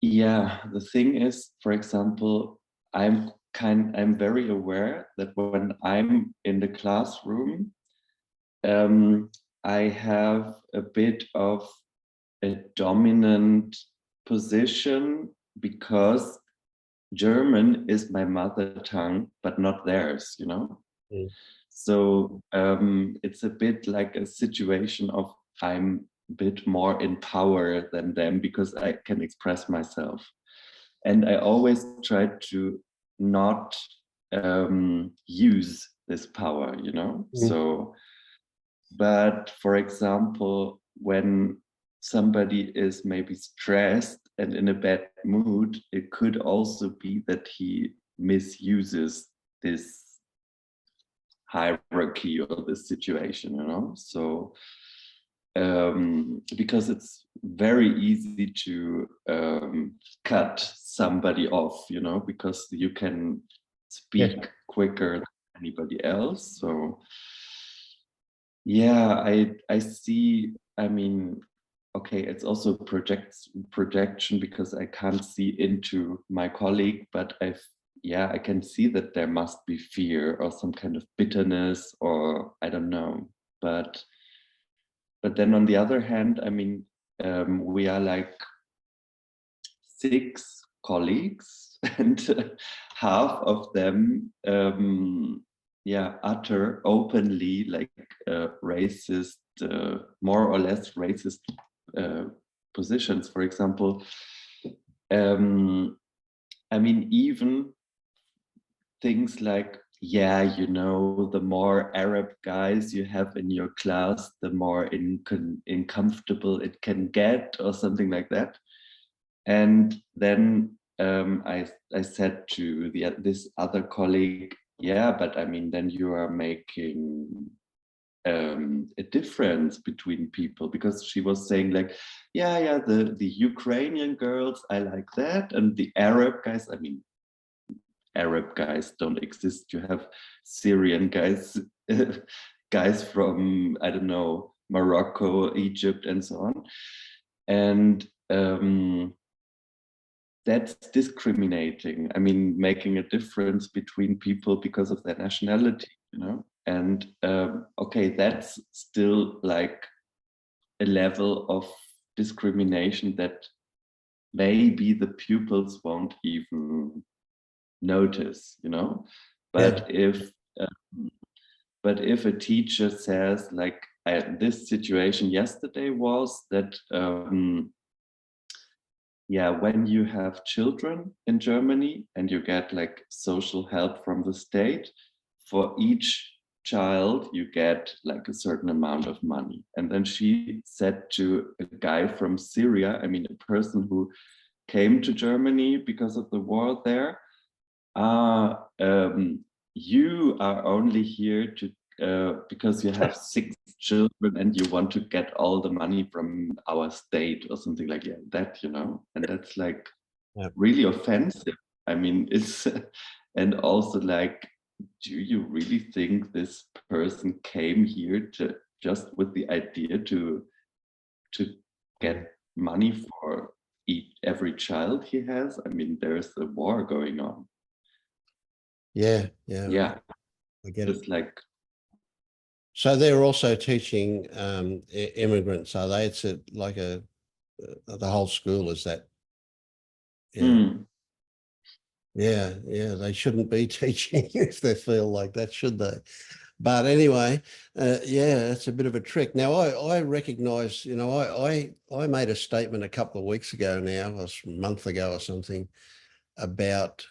Speaker 6: yeah, the thing is, for example, I'm very aware that when I'm in the classroom, I have a bit of a dominant position because German is my mother tongue, but not theirs, you know? So it's a bit like a situation of I'm a bit more in power than them because I can express myself. And I always try to not use this power, you know? So, but for example, when somebody is maybe stressed and in a bad mood, it could also be that he misuses this hierarchy or this situation, you know. So because it's very easy to cut somebody off, you know, because you can speak quicker than anybody else. So yeah, I see, I mean, okay, it's also projection because I can't see into my colleague, but I can see that there must be fear or some kind of bitterness, or I don't know. But then on the other hand, I mean, we are like 6 colleagues and half of them utter openly like racist, more or less racist positions. For example, I mean, even things like yeah, you know, the more Arab guys you have in your class, the more uncomfortable it can get, or something like that. And then I said to this other colleague, yeah, but I mean, then you are making a difference between people, because she was saying like, yeah, the Ukrainian girls, I like that, and the Arab guys, I mean, Arab guys don't exist. You have Syrian guys, guys from, I don't know, Morocco, Egypt, and so on. And that's discriminating. I mean, making a difference between people because of their nationality, you know? And okay, that's still like a level of discrimination that maybe the pupils won't even notice, you know? But if a teacher says like, this situation yesterday was that yeah, when you have children in Germany and you get like social help from the state, for each child you get like a certain amount of money. And then she said to a guy from Syria, I mean a person who came to Germany because of the war there, you are only here to because you have 6 children and you want to get all the money from our state or something like that, you know? And that's like really offensive. I mean, it's, and also like, do you really think this person came here to just with the idea to get money for every child he has? I mean, there's a war going on.
Speaker 1: Yeah. I get it.
Speaker 6: It's like,
Speaker 1: so they're also teaching immigrants, are they? It's like the whole school is that. Yeah. Yeah, they shouldn't be teaching if they feel like that, should they? But anyway, yeah, it's a bit of a trick. Now, I recognise, you know, I made a statement a couple of weeks ago now, a month ago or something, about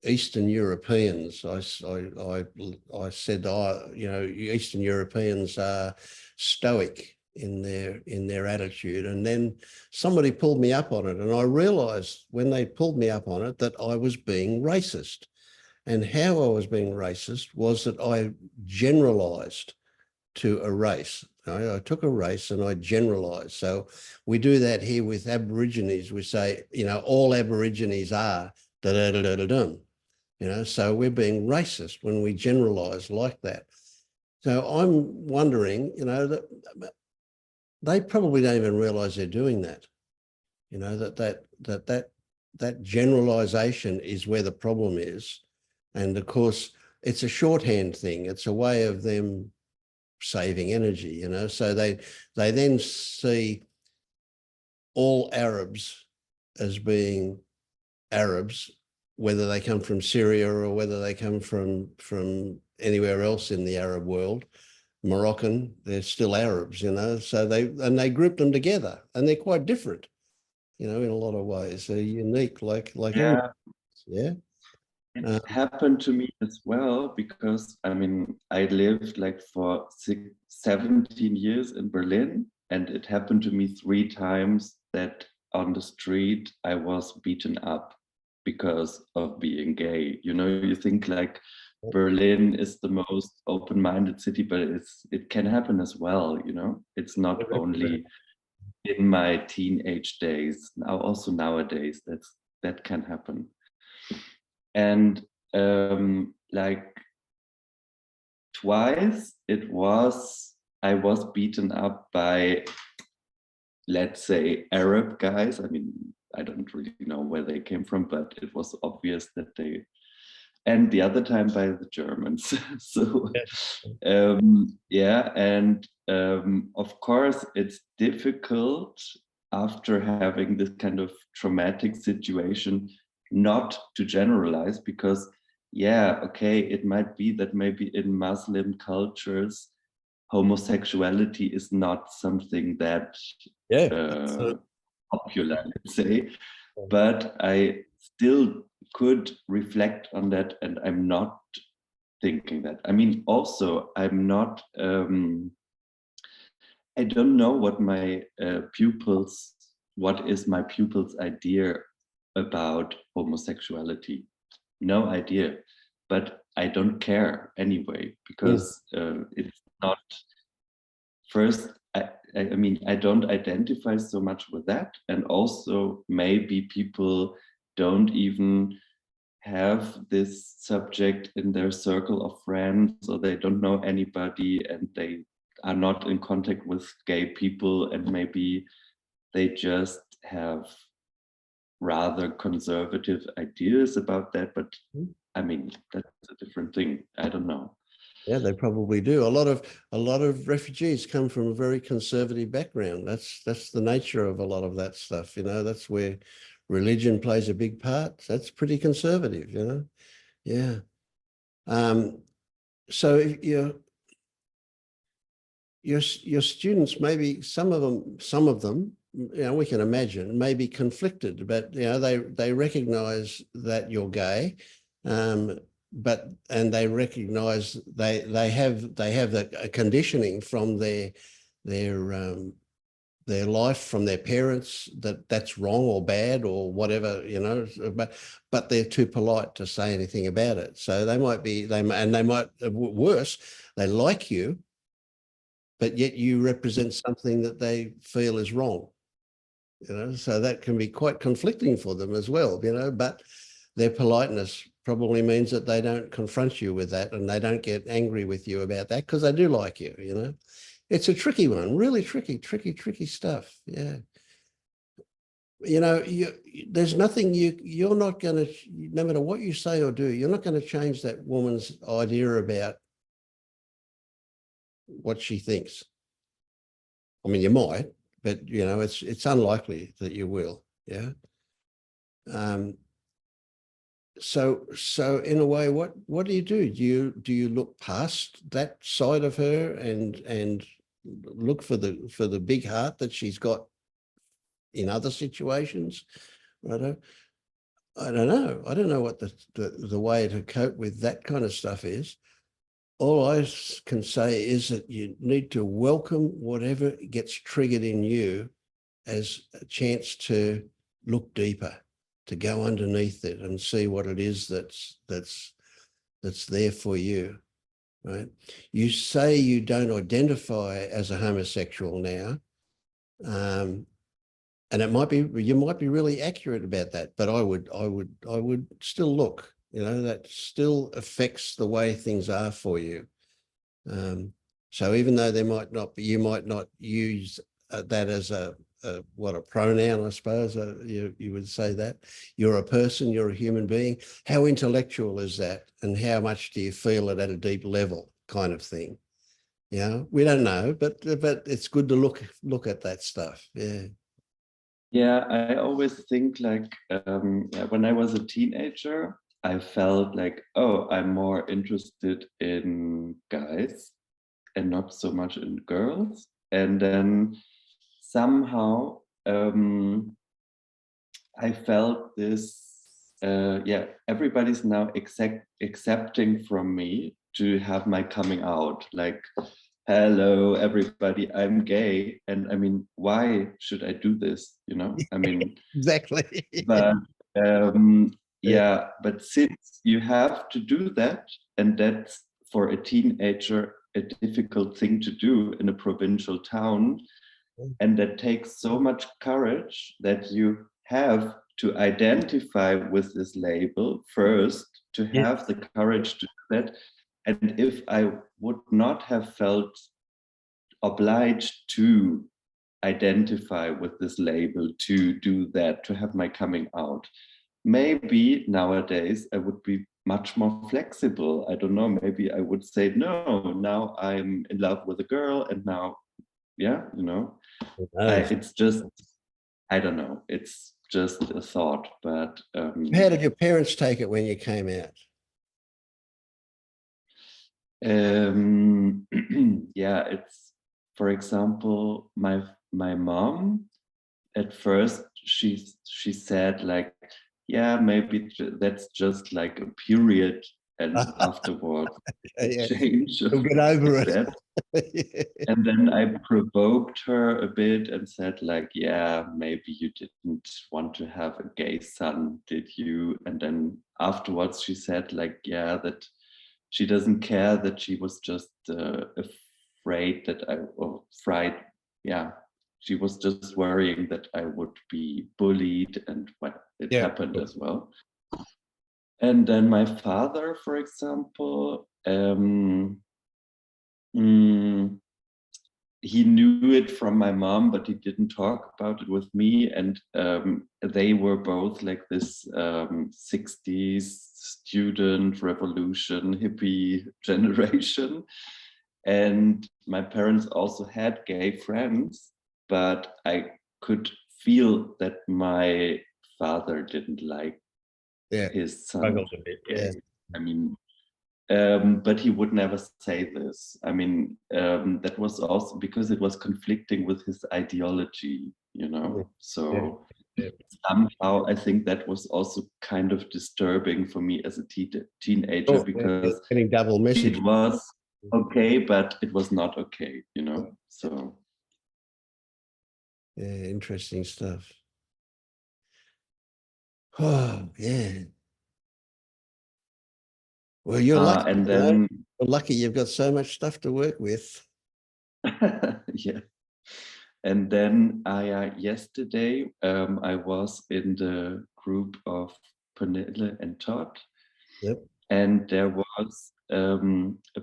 Speaker 1: Eastern Europeans. I said, you know, Eastern Europeans are stoic in their attitude. And then somebody pulled me up on it, and I realised when they pulled me up on it that I was being racist. And how I was being racist was that I generalised to a race. I took a race and I generalised. So we do that here with Aborigines. We say, you know, all Aborigines are da-da-da-da-da-dum. You know, so we're being racist when we generalise like that. So I'm wondering, you know, that they probably don't even realise they're doing that. You know, that generalisation is where the problem is. And of course, it's a shorthand thing. It's a way of them saving energy, you know. So they then see all Arabs as being Arabs, whether they come from Syria or whether they come from anywhere else in the Arab world. Moroccan, they're still Arabs, you know. So they group them together, and they're quite different, you know, in a lot of ways. They're unique, like
Speaker 6: yeah.
Speaker 1: Yeah.
Speaker 6: It happened to me as well, because I mean, I lived like for 17 years in Berlin, and it happened to me 3 times that on the street I was beaten up because of being gay. You know, you think like Berlin is the most open-minded city, but it can happen as well, you know. It's not only in my teenage days, now also nowadays that can happen. And like twice I was beaten up by, let's say, Arab guys. I mean, I don't really know where they came from, but it was obvious that and the other time by the Germans. So yeah, and of course it's difficult after having this kind of traumatic situation not to generalize, because yeah, okay, it might be that maybe in Muslim cultures homosexuality is not something that popular, let's say, but I still could reflect on that, and I'm not thinking that. I mean, also, I'm not, I don't know what my what is my pupils' idea about homosexuality. No idea, but I don't care anyway, because it's not, first, I mean, I don't identify so much with that. And also maybe people don't even have this subject in their circle of friends, or they don't know anybody, and they are not in contact with gay people, and maybe they just have rather conservative ideas about that. But I mean, that's a different thing. I don't know.
Speaker 1: Yeah, they probably do. A lot of refugees come from a very conservative background. That's the nature of a lot of that stuff. You know, that's where religion plays a big part. That's pretty conservative. You know, yeah. So if your students, maybe some of them, you know, we can imagine, may be conflicted, but you know, they recognise that you're gay. But they recognise they have a conditioning from their life, from their parents, that's wrong or bad or whatever, you know. But they're too polite to say anything about it. So they might worse, they like you, but yet you represent something that they feel is wrong. You know, so that can be quite conflicting for them as well. You know, but their politeness probably means that they don't confront you with that, and they don't get angry with you about that, because they do like you, you know. It's a tricky one, really tricky stuff. Yeah. You know, there's nothing you're not going to, no matter what you say or do, you're not going to change that woman's idea about what she thinks. I mean, you might, but you know, it's unlikely that you will. Yeah. So in a way, what do you do? Do you look past that side of her and look for the big heart that she's got in other situations? I don't know. I don't know what the way to cope with that kind of stuff is. All I can say is that you need to welcome whatever gets triggered in you as a chance to look deeper, to go underneath it and see what it is that's there for you, right? You say you don't identify as a homosexual now, and you might be really accurate about that, but I would still look. You know, that still affects the way things are for you. So even though you might not use that as a pronoun, I suppose you would say that you're a person, you're a human being. How intellectual is that, and how much do you feel it at a deep level, kind of thing? You know, we don't know, but it's good to look at that stuff. Yeah.
Speaker 6: Yeah, I always think like when I was a teenager, I felt like, oh, I'm more interested in guys and not so much in girls. And then somehow I felt this, everybody's now accepting from me to have my coming out. Like, hello, everybody, I'm gay. And I mean, why should I do this? You know, I mean,
Speaker 1: Exactly.
Speaker 6: but but since you have to do that, and that's for a teenager a difficult thing to do in a provincial town, and that takes so much courage that you have to identify with this label first, to have the courage to do that. And if I would not have felt obliged to identify with this label, to do that, to have my coming out, maybe nowadays I would be much more flexible. I don't know, maybe I would say, no, now I'm in love with a girl, and now, yeah, you know, it's just, I don't know, it's just a thought. But
Speaker 1: how did your parents take it when you came out?
Speaker 6: Yeah, it's, for example, my mom at first she said like, yeah, maybe that's just like a period, and afterwards
Speaker 1: Yeah,
Speaker 6: change
Speaker 1: we'll get over it.
Speaker 6: that. And then I provoked her a bit and said like, yeah, maybe you didn't want to have a gay son, did you? And then afterwards she said like, yeah, that she doesn't care, that she was just afraid that or fright. Yeah, she was just worrying that I would be bullied, and what it
Speaker 1: Yeah.
Speaker 6: happened as well. And then my father, for example, he knew it from my mom, but he didn't talk about it with me. And they were both like this 60s student revolution hippie generation. And my parents also had gay friends, but I could feel that my father didn't like his son.
Speaker 1: Struggled a bit, yeah.
Speaker 6: I mean, but he would never say this. I mean, that was also because it was conflicting with his ideology, you know. So somehow I think that was also kind of disturbing for me as a teenager, because
Speaker 1: getting double message.
Speaker 6: it was okay, but it was not okay, you know. So
Speaker 1: yeah, interesting stuff. Oh yeah. Well, you're lucky.
Speaker 6: and then
Speaker 1: You're lucky you've got so much stuff to work with.
Speaker 6: yeah. And then yesterday I was in the group of Pernille and Todd.
Speaker 1: Yep.
Speaker 6: And there was a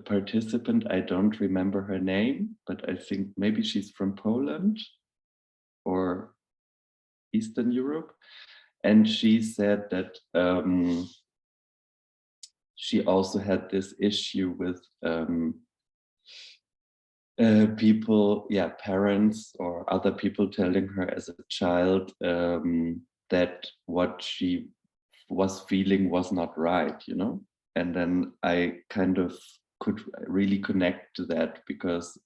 Speaker 6: participant, I don't remember her name, but I think maybe she's from Poland or Eastern Europe. And she said that she also had this issue with people, parents or other people telling her as a child that what she was feeling was not right, you know. And then I kind of could really connect to that, because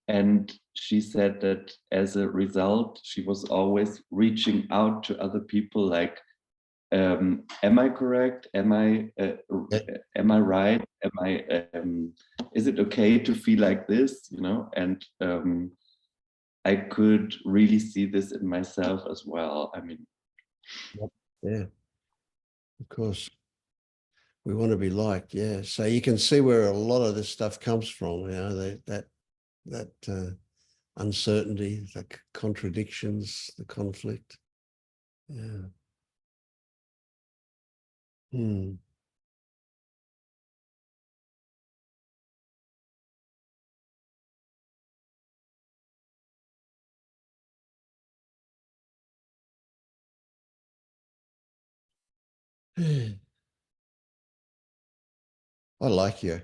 Speaker 6: and she said that as a result she was always reaching out to other people like, am I correct? Am I right? Is it okay to feel like this? You know, and I could really see this in myself as well. I mean,
Speaker 1: yeah, of course. We want to be liked, yeah. So you can see where a lot of this stuff comes from, you know, that uncertainty, the contradictions, the conflict. Yeah. Hmm. I like you.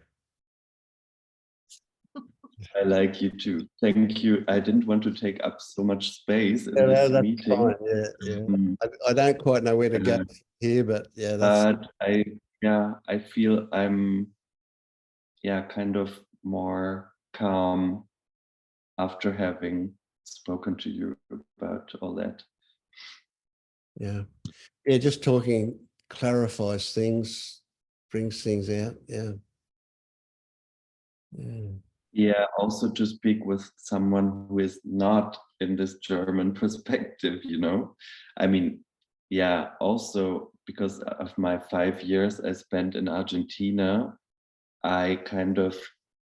Speaker 6: I like you too. Thank you. I didn't want to take up so much space in this
Speaker 1: That's
Speaker 6: meeting.
Speaker 1: fine. Yeah. I don't quite know where to go here, but yeah, that's.
Speaker 6: But I feel I'm kind of more calm after having spoken to you about all that.
Speaker 1: Yeah. Just talking clarifies things, brings things out.
Speaker 6: Yeah, also to speak with someone who is not in this German perspective, you know. I mean, also because of my 5 years I spent in Argentina, I kind of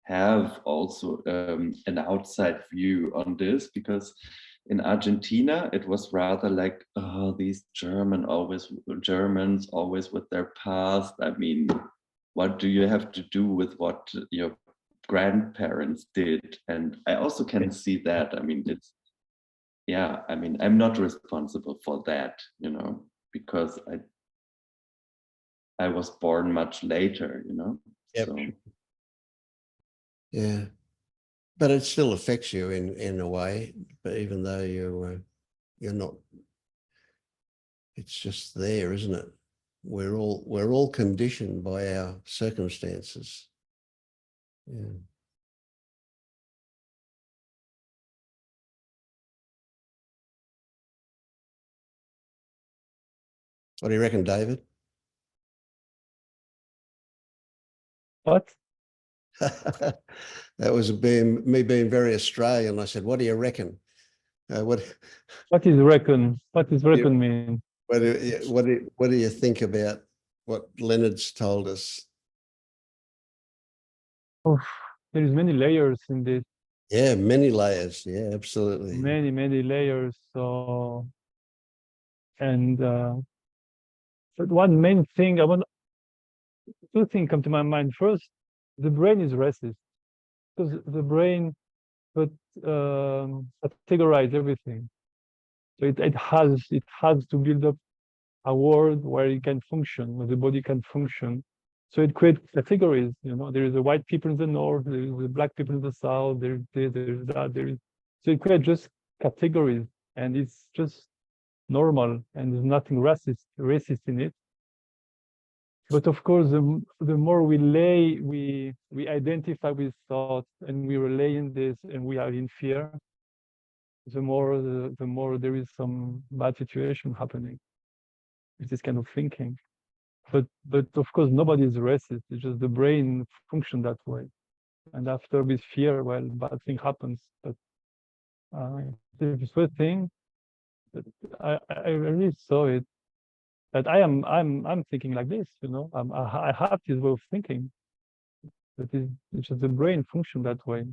Speaker 6: have also an outside view on this, because in Argentina it was rather like, oh, these Germans always with their past. I mean, what do you have to do with what your grandparents did? And I also can see that. I mean, I'm not responsible for that, you know, because I was born much later, you know.
Speaker 1: Yep.
Speaker 6: So
Speaker 1: Yeah, but it still affects you in a way. But even though you're not, it's just there, isn't it? We're all conditioned by our circumstances. Yeah. What do you reckon, David?
Speaker 3: What?
Speaker 1: That was me being very Australian. I said, what do you reckon? What
Speaker 3: What is reckon? What does
Speaker 1: Yeah.
Speaker 3: reckon mean?
Speaker 1: what do you think about what Leonard's told us?
Speaker 3: Oh, there is many layers in this.
Speaker 1: Yeah, many layers. Yeah, absolutely.
Speaker 3: Many layers. So, and but one main thing I want, two things come to my mind. First, the brain is racist because the brain could categorize everything. So it has to build up a world where it can function, where the body can function. So it creates categories. You know, there is the white people in the north, there is the black people in the south, there's that, there is. So it creates just categories, and it's just normal, and there's nothing racist in it. But of course, the more we identify with thoughts, and we relay in this, and we are in fear, the more there is some bad situation happening with this kind of thinking. But of course, nobody is racist. It's just the brain function that way. And after with fear, well, bad thing happens. But the first thing that I really saw it, that I'm thinking like this, you know. I have this way of thinking. That is, it's just the brain function that way.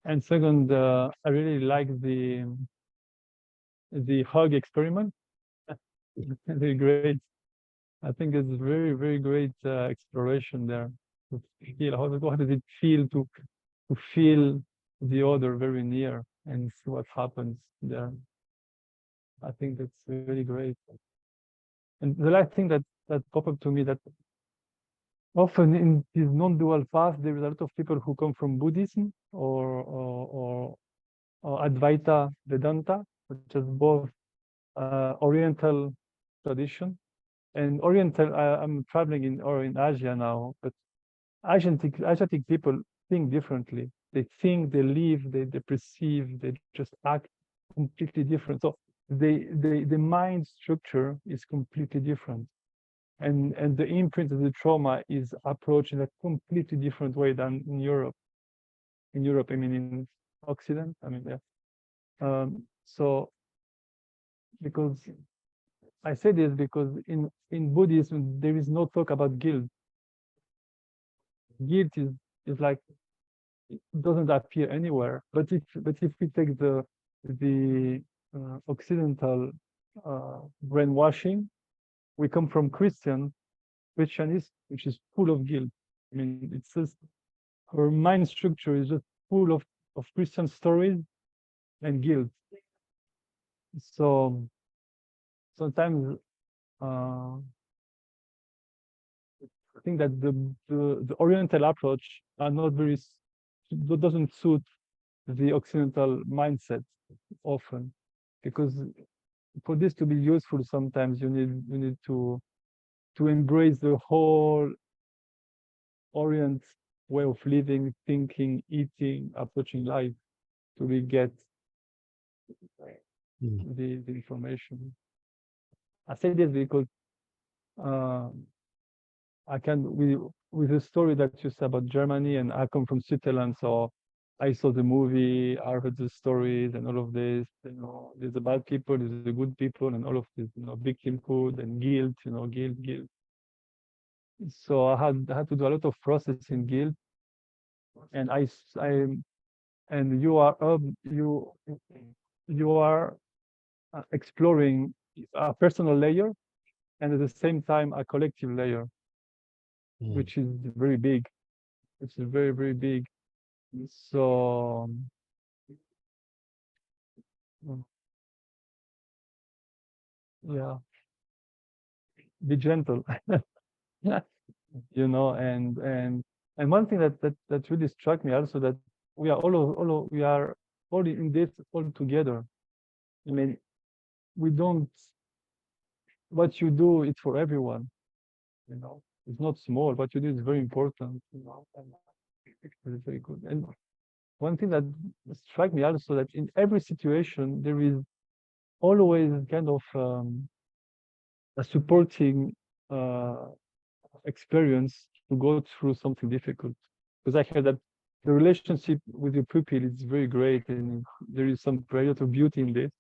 Speaker 3: And second, I really like the hug experiment. Very great. I think it's very great exploration there. To feel how does it feel to feel the other very near and see what happens there. I think that's really great. And the last thing that popped up to me, that often in this non-dual path there is a lot of people who come from Buddhism or Advaita Vedanta, which is both Oriental tradition. And Oriental, I'm traveling in Asia now, but Asiatic people think differently. They think, they live, they perceive, they just act completely different. So the mind structure is completely different. And the imprint of the trauma is approached in a completely different way than in Europe. In Europe, I mean in Occident, I mean, yeah. So because I say this because in Buddhism there is no talk about guilt. Guilt is like, it doesn't appear anywhere. But if we take the Occidental brainwashing, we come from Christianism, which is full of guilt. I mean, it's just our mind structure is just full of Christian stories and guilt. So sometimes I think that the Oriental approach are not very, doesn't suit the Occidental mindset often, because for this to be useful, sometimes you need to embrace the whole Orient way of living, thinking, eating, approaching life to really get the information. I say this because I can, with the story that you said about Germany, and I come from Switzerland, so I saw the movie, I heard the stories and all of this, you know, there's the bad people, there's the good people, and all of this, you know, victimhood and guilt, you know, guilt. So I had to do a lot of processing guilt, and and you are exploring a personal layer, and at the same time a collective layer, which is very big. It's very big. So yeah, be gentle. You know, and one thing that really struck me also, that we are we are all in this all together. I mean, we don't, what you do, it's for everyone, you know. It's not small. What you do is very important, you know, and it's very good. And one thing that struck me also, that in every situation there is always kind of a supporting experience to go through something difficult. Because I heard that the relationship with your pupil is very great, and there is some great of beauty in this,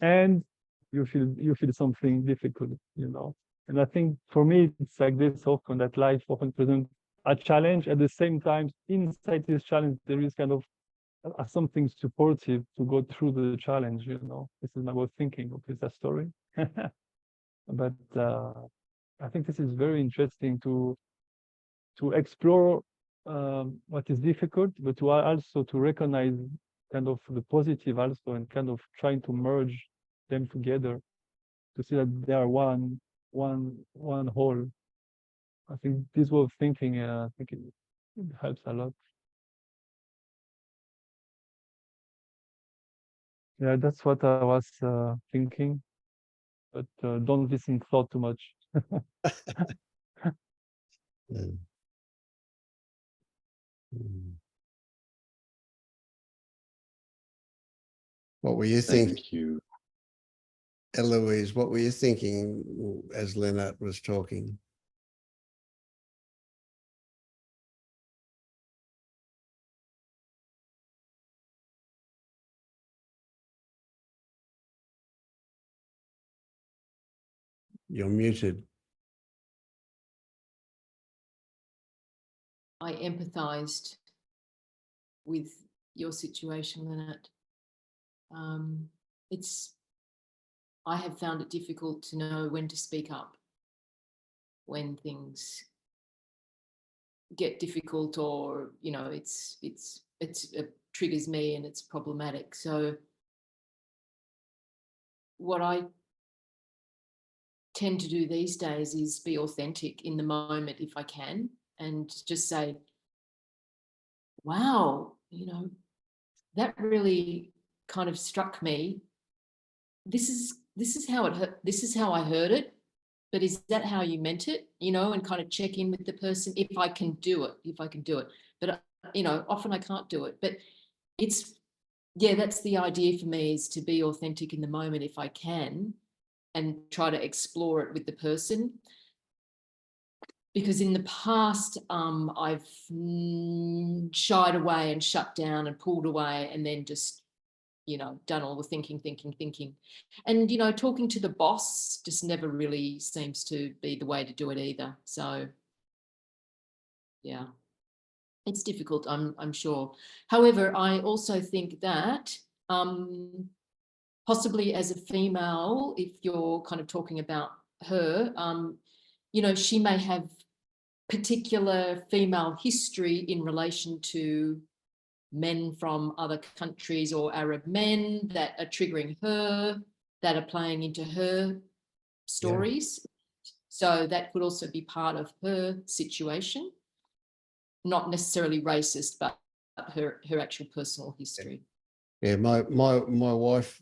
Speaker 3: and you feel something difficult, you know. And I think for me it's like this often, that life often presents a challenge. At the same time, inside this challenge there is kind of something supportive to go through the challenge, you know. This is my way of thinking of this story. But I think this is very interesting to explore what is difficult, but to also to recognize kind of the positive also, and kind of trying to merge them together to see that they are one whole. I think this way of thinking, I think it helps a lot. Yeah, that's what I was thinking, but don't listen thought too much.
Speaker 1: Mm. Mm. What were you thinking,
Speaker 6: Thank you.
Speaker 1: Eloise? What were you thinking as Lennart was talking? You're muted.
Speaker 4: I empathized with your situation, Lynette. I have found it difficult to know when to speak up when things get difficult, or you know, it triggers me and it's problematic. So what I tend to do these days is be authentic in the moment if I can, and just say, wow, you know, that really kind of struck me. This is how it hurt. This is how I heard it, but is that how you meant it? You know, and kind of check in with the person if I can do it. But you know, often I can't do it. But it's, yeah, that's the idea for me, is to be authentic in the moment if I can, and try to explore it with the person. Because in the past, I've shied away and shut down and pulled away, and then just, you know, done all the thinking. And, you know, talking to the boss just never really seems to be the way to do it either. So, yeah, it's difficult, I'm sure. However, I also think that possibly as a female, if you're kind of talking about her, you know, she may have particular female history in relation to men from other countries or Arab men that are triggering her, that are playing into her stories. Yeah. So that could also be part of her situation, not necessarily racist, but her actual personal history.
Speaker 1: Yeah, my wife,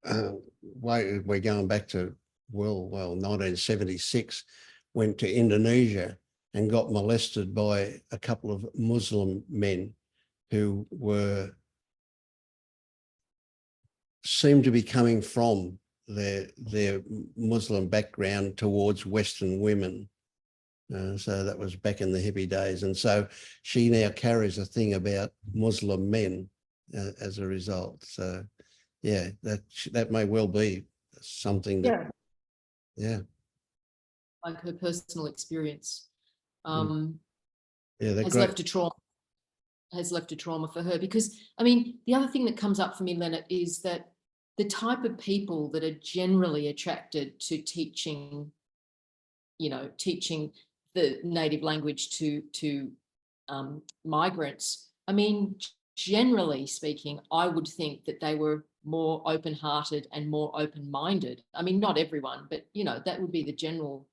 Speaker 1: we're going back to, well, 1976, went to Indonesia and got molested by a couple of Muslim men who seemed to be coming from their Muslim background towards Western women. So that was back in the hippie days. And so she now carries a thing about Muslim men as a result. So yeah, that may well be something that, yeah.
Speaker 4: Like her personal experience
Speaker 1: Yeah,
Speaker 4: has left a trauma for her. Because, I mean, the other thing that comes up for me, Leonard, is that the type of people that are generally attracted to teaching, you know, teaching the native language to migrants, I mean, generally speaking, I would think that they were more open-hearted and more open-minded. I mean, not everyone, but, you know, that would be the general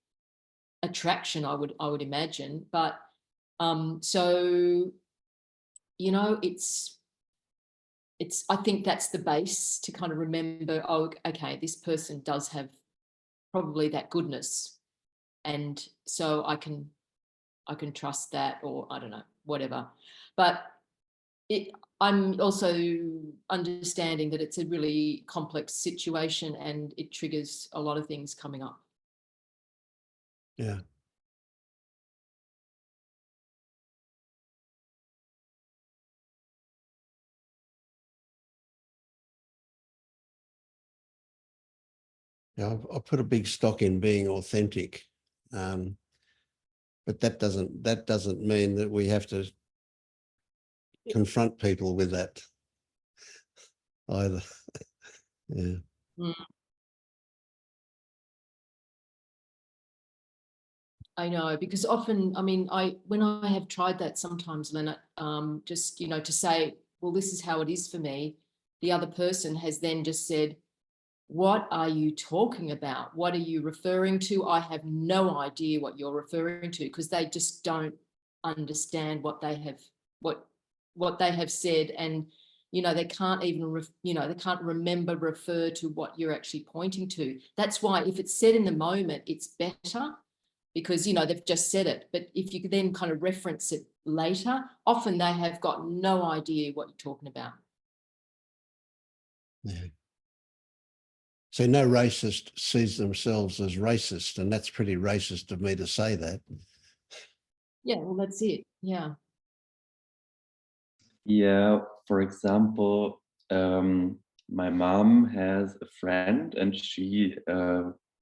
Speaker 4: attraction, I would imagine. But so, you know, it's I think that's the base to kind of remember, oh, okay, this person does have probably that goodness, and so I can trust that, or I don't know, whatever. But I'm also understanding that it's a really complex situation and it triggers a lot of things coming up.
Speaker 1: Yeah. Yeah, I put a big stock in being authentic, but that doesn't mean that we have to confront people with that either. Yeah.
Speaker 4: Mm. I know, because often, I mean, when I have tried that sometimes, Leonard, just, to say, well, this is how it is for me, the other person has then just said, what are you talking about? What are you referring to? I have no idea what you're referring to, because they just don't understand what they have said, and they can't even they can't refer to what you're actually pointing to. That's why if it's said in the moment, it's better, because they've just said it. But if you could then kind of reference it later, often they have got no idea what you're talking about.
Speaker 1: Yeah. So no racist sees themselves as racist, and that's pretty racist of me to say that.
Speaker 4: Yeah, well, that's it. Yeah.
Speaker 6: Yeah, for example, my mom has a friend and she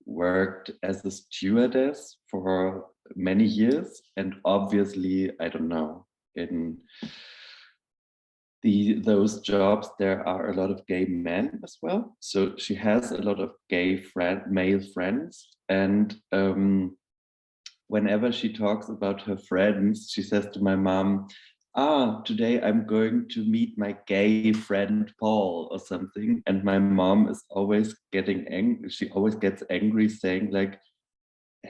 Speaker 6: worked as a stewardess for many years. And obviously, I don't know, in those jobs, there are a lot of gay men as well. So she has a lot of male friends. And whenever she talks about her friends, she says to my mom, today I'm going to meet my gay friend Paul or something. And my mom is always getting angry. She always gets angry, saying like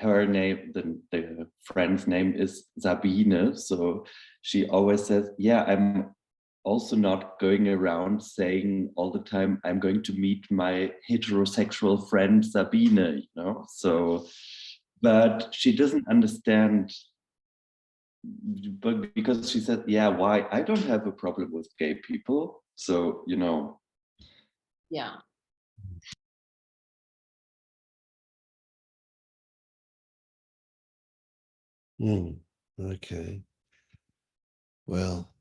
Speaker 6: her name, the friend's name is Sabine. So she always says, yeah, I'm also not going around saying all the time, I'm going to meet my heterosexual friend Sabine, So, but she doesn't understand, but because she said, yeah, why? I don't have a problem with gay people. So,
Speaker 4: Yeah.
Speaker 1: Okay. Well,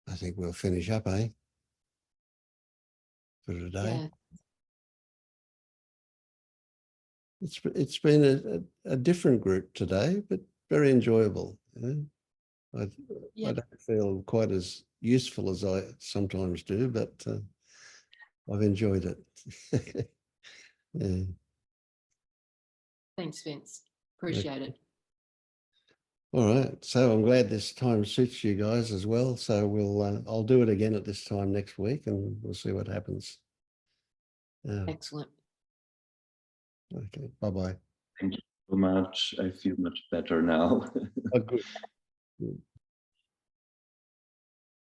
Speaker 1: I think we'll finish up, eh? For today.
Speaker 4: Yeah.
Speaker 1: It's been a different group today, but very enjoyable. I don't feel quite as useful as I sometimes do, but I've enjoyed it. Yeah.
Speaker 4: Thanks, Vince. Appreciate it.
Speaker 1: All right. So I'm glad this time suits you guys as well. So I'll do it again at this time next week, and we'll see what happens.
Speaker 4: Excellent.
Speaker 1: Okay. Bye-bye.
Speaker 6: thank you so much. I feel much better now.
Speaker 1: Oh, good.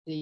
Speaker 4: The